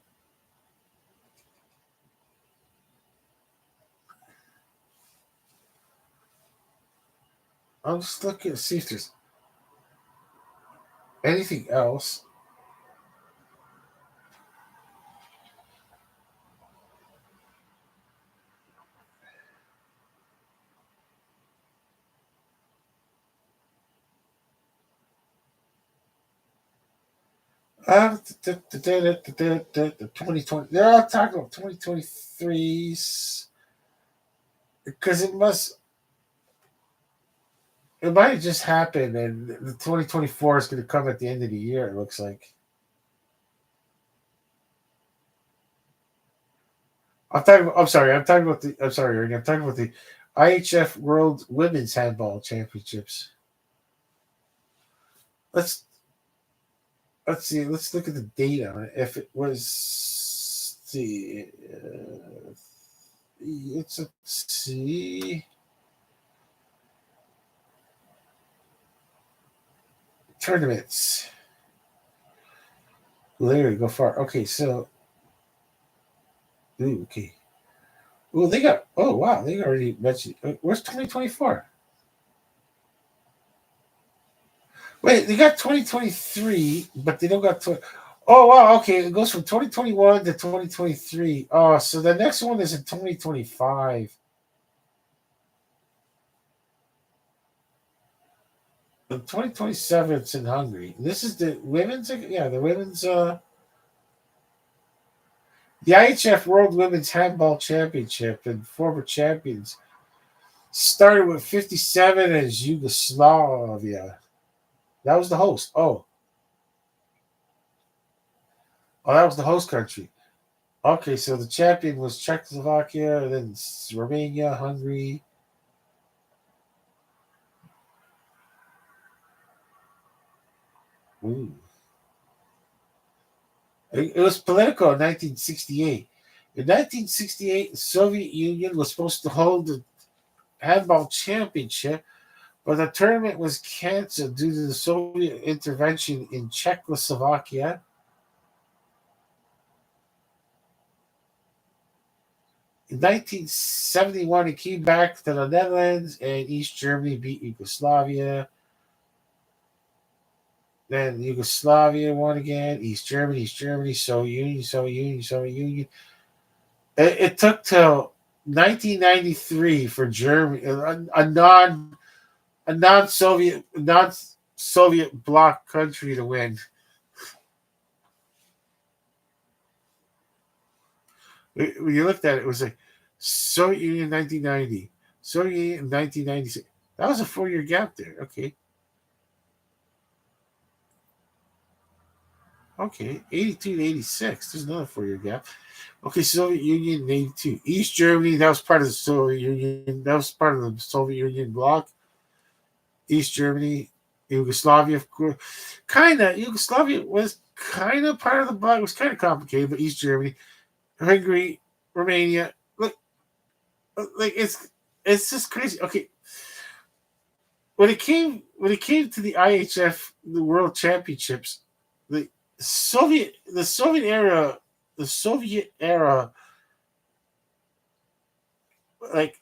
I'll just look at see if there's anything else. The 2020. They're all talking about 2023s because it might have just happened, and the 2024 is going to come at the end of the year. It looks like. I'm sorry. I'm talking about the. I'm sorry, Ernie. I'm talking about the IHF World Women's Handball Championships. Let's let's see. Let's look at the date on it. If it was the, let's see tournaments. Larry, go far. Okay, so okay. Well, they got. Oh wow, they already mentioned. Where's 2024? Wait, they got 2023, but they don't got. Oh wow, okay. It goes from 2021 to 2023. Oh, so the next one is in 2025. In 2027, it's in Hungary. This is the women's. Yeah, the women's. The IHF World Women's Handball Championship and former champions started with 57 as Yugoslavia. That was the host. Oh, that was the host country. Okay, so the champion was Czechoslovakia, and then Romania, Hungary. Ooh. It was political in 1968. In 1968, the Soviet Union was supposed to hold the handball championship, but the tournament was canceled due to the Soviet intervention in Czechoslovakia. In 1971, it came back to the Netherlands, and East Germany beat Yugoslavia. Then Yugoslavia won again. East Germany, Soviet Union, Soviet Union, Soviet Union. It took till 1993 for Germany, a non Soviet bloc country to win. When you looked at it, it was like Soviet Union 1990, Soviet Union 1996. That was a 4 year gap there. Okay, 82 to 86. There's another 4 year gap. Okay, Soviet Union in 82. East Germany, that was part of the Soviet Union. That was part of the Soviet Union bloc. East Germany, Yugoslavia, of course. Yugoslavia was kind of part of the bloc. It was kind of complicated, but East Germany, Hungary, Romania. Look, like it's just crazy. Okay, when it came to the IHF, the World Championships, the the Soviet era, like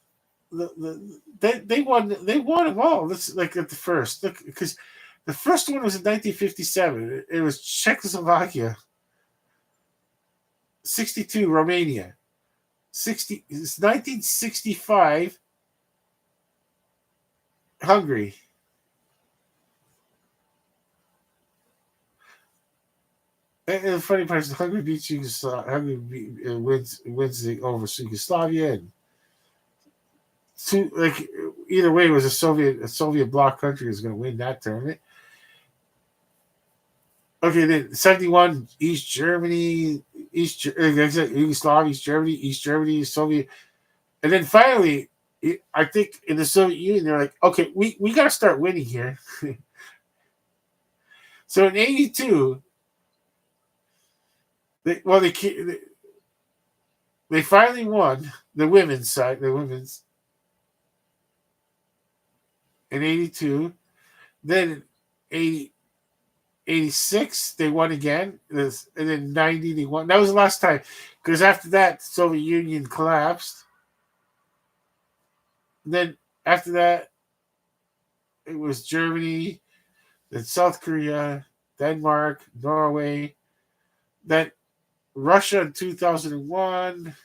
they won them all. This like at the first look because the first one was in 1957. It was Czechoslovakia, 62 Romania, 1965 Hungary. And the funny part is Hungary beats Yugoslavia. Wins over Yugoslavia, and like either way, it was a Soviet bloc country was going to win that tournament. Okay, then 71 East Germany, Yugoslavia, East Germany, Soviet, and then finally, I think in the Soviet Union they're like, okay, we got to start winning here. So in '82, they finally won the women's side, the women's in '82. Then in 80, 86 they won again, and then '90 they won. That was the last time, because after that, the Soviet Union collapsed. Then after that, it was Germany, then South Korea, Denmark, Norway, then Russia in 2001,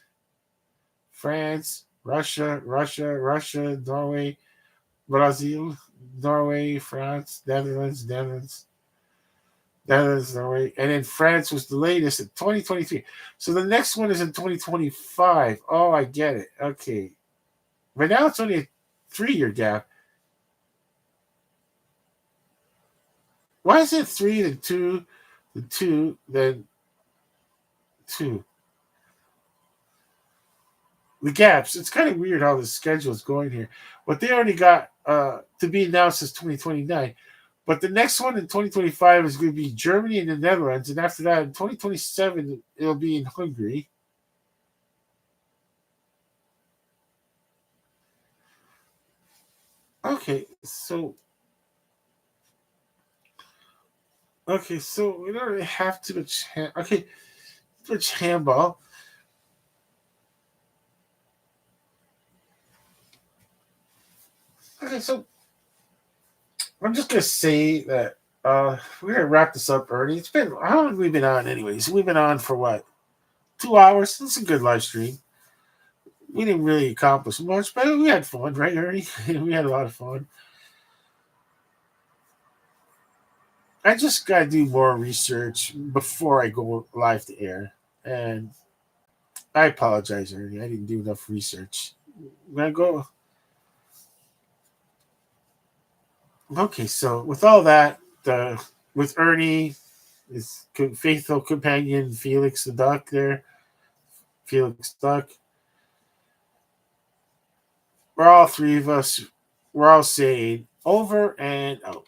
France, Russia, Norway, Brazil, Norway, France, Netherlands, Norway, and then France was the latest in 2023. So the next one is in 2025. Oh, I get it. Okay. But now it's only a 3-year gap. Why is it 3, then 2, then 2, then 2? The gaps. It's kind of weird how the schedule is going here. But they already got to be announced as 2029. But the next one in 2025 is going to be Germany and the Netherlands. And after that, in 2027, it'll be in Hungary. Okay, so we don't really have too much. Too much handball. Okay, so I'm just gonna say that we're gonna wrap this up, Ernie. It's been how long have we been on, anyways? We've been on for what, 2 hours? It's a good live stream. We didn't really accomplish much, but we had fun, right, Ernie? We had a lot of fun. I just gotta do more research before I go live to air, and I apologize, Ernie. I didn't do enough research. When I go, okay. So with all that, with Ernie, his faithful companion Felix the Duck, Felix Duck, we're all three of us. We're all saying over and out.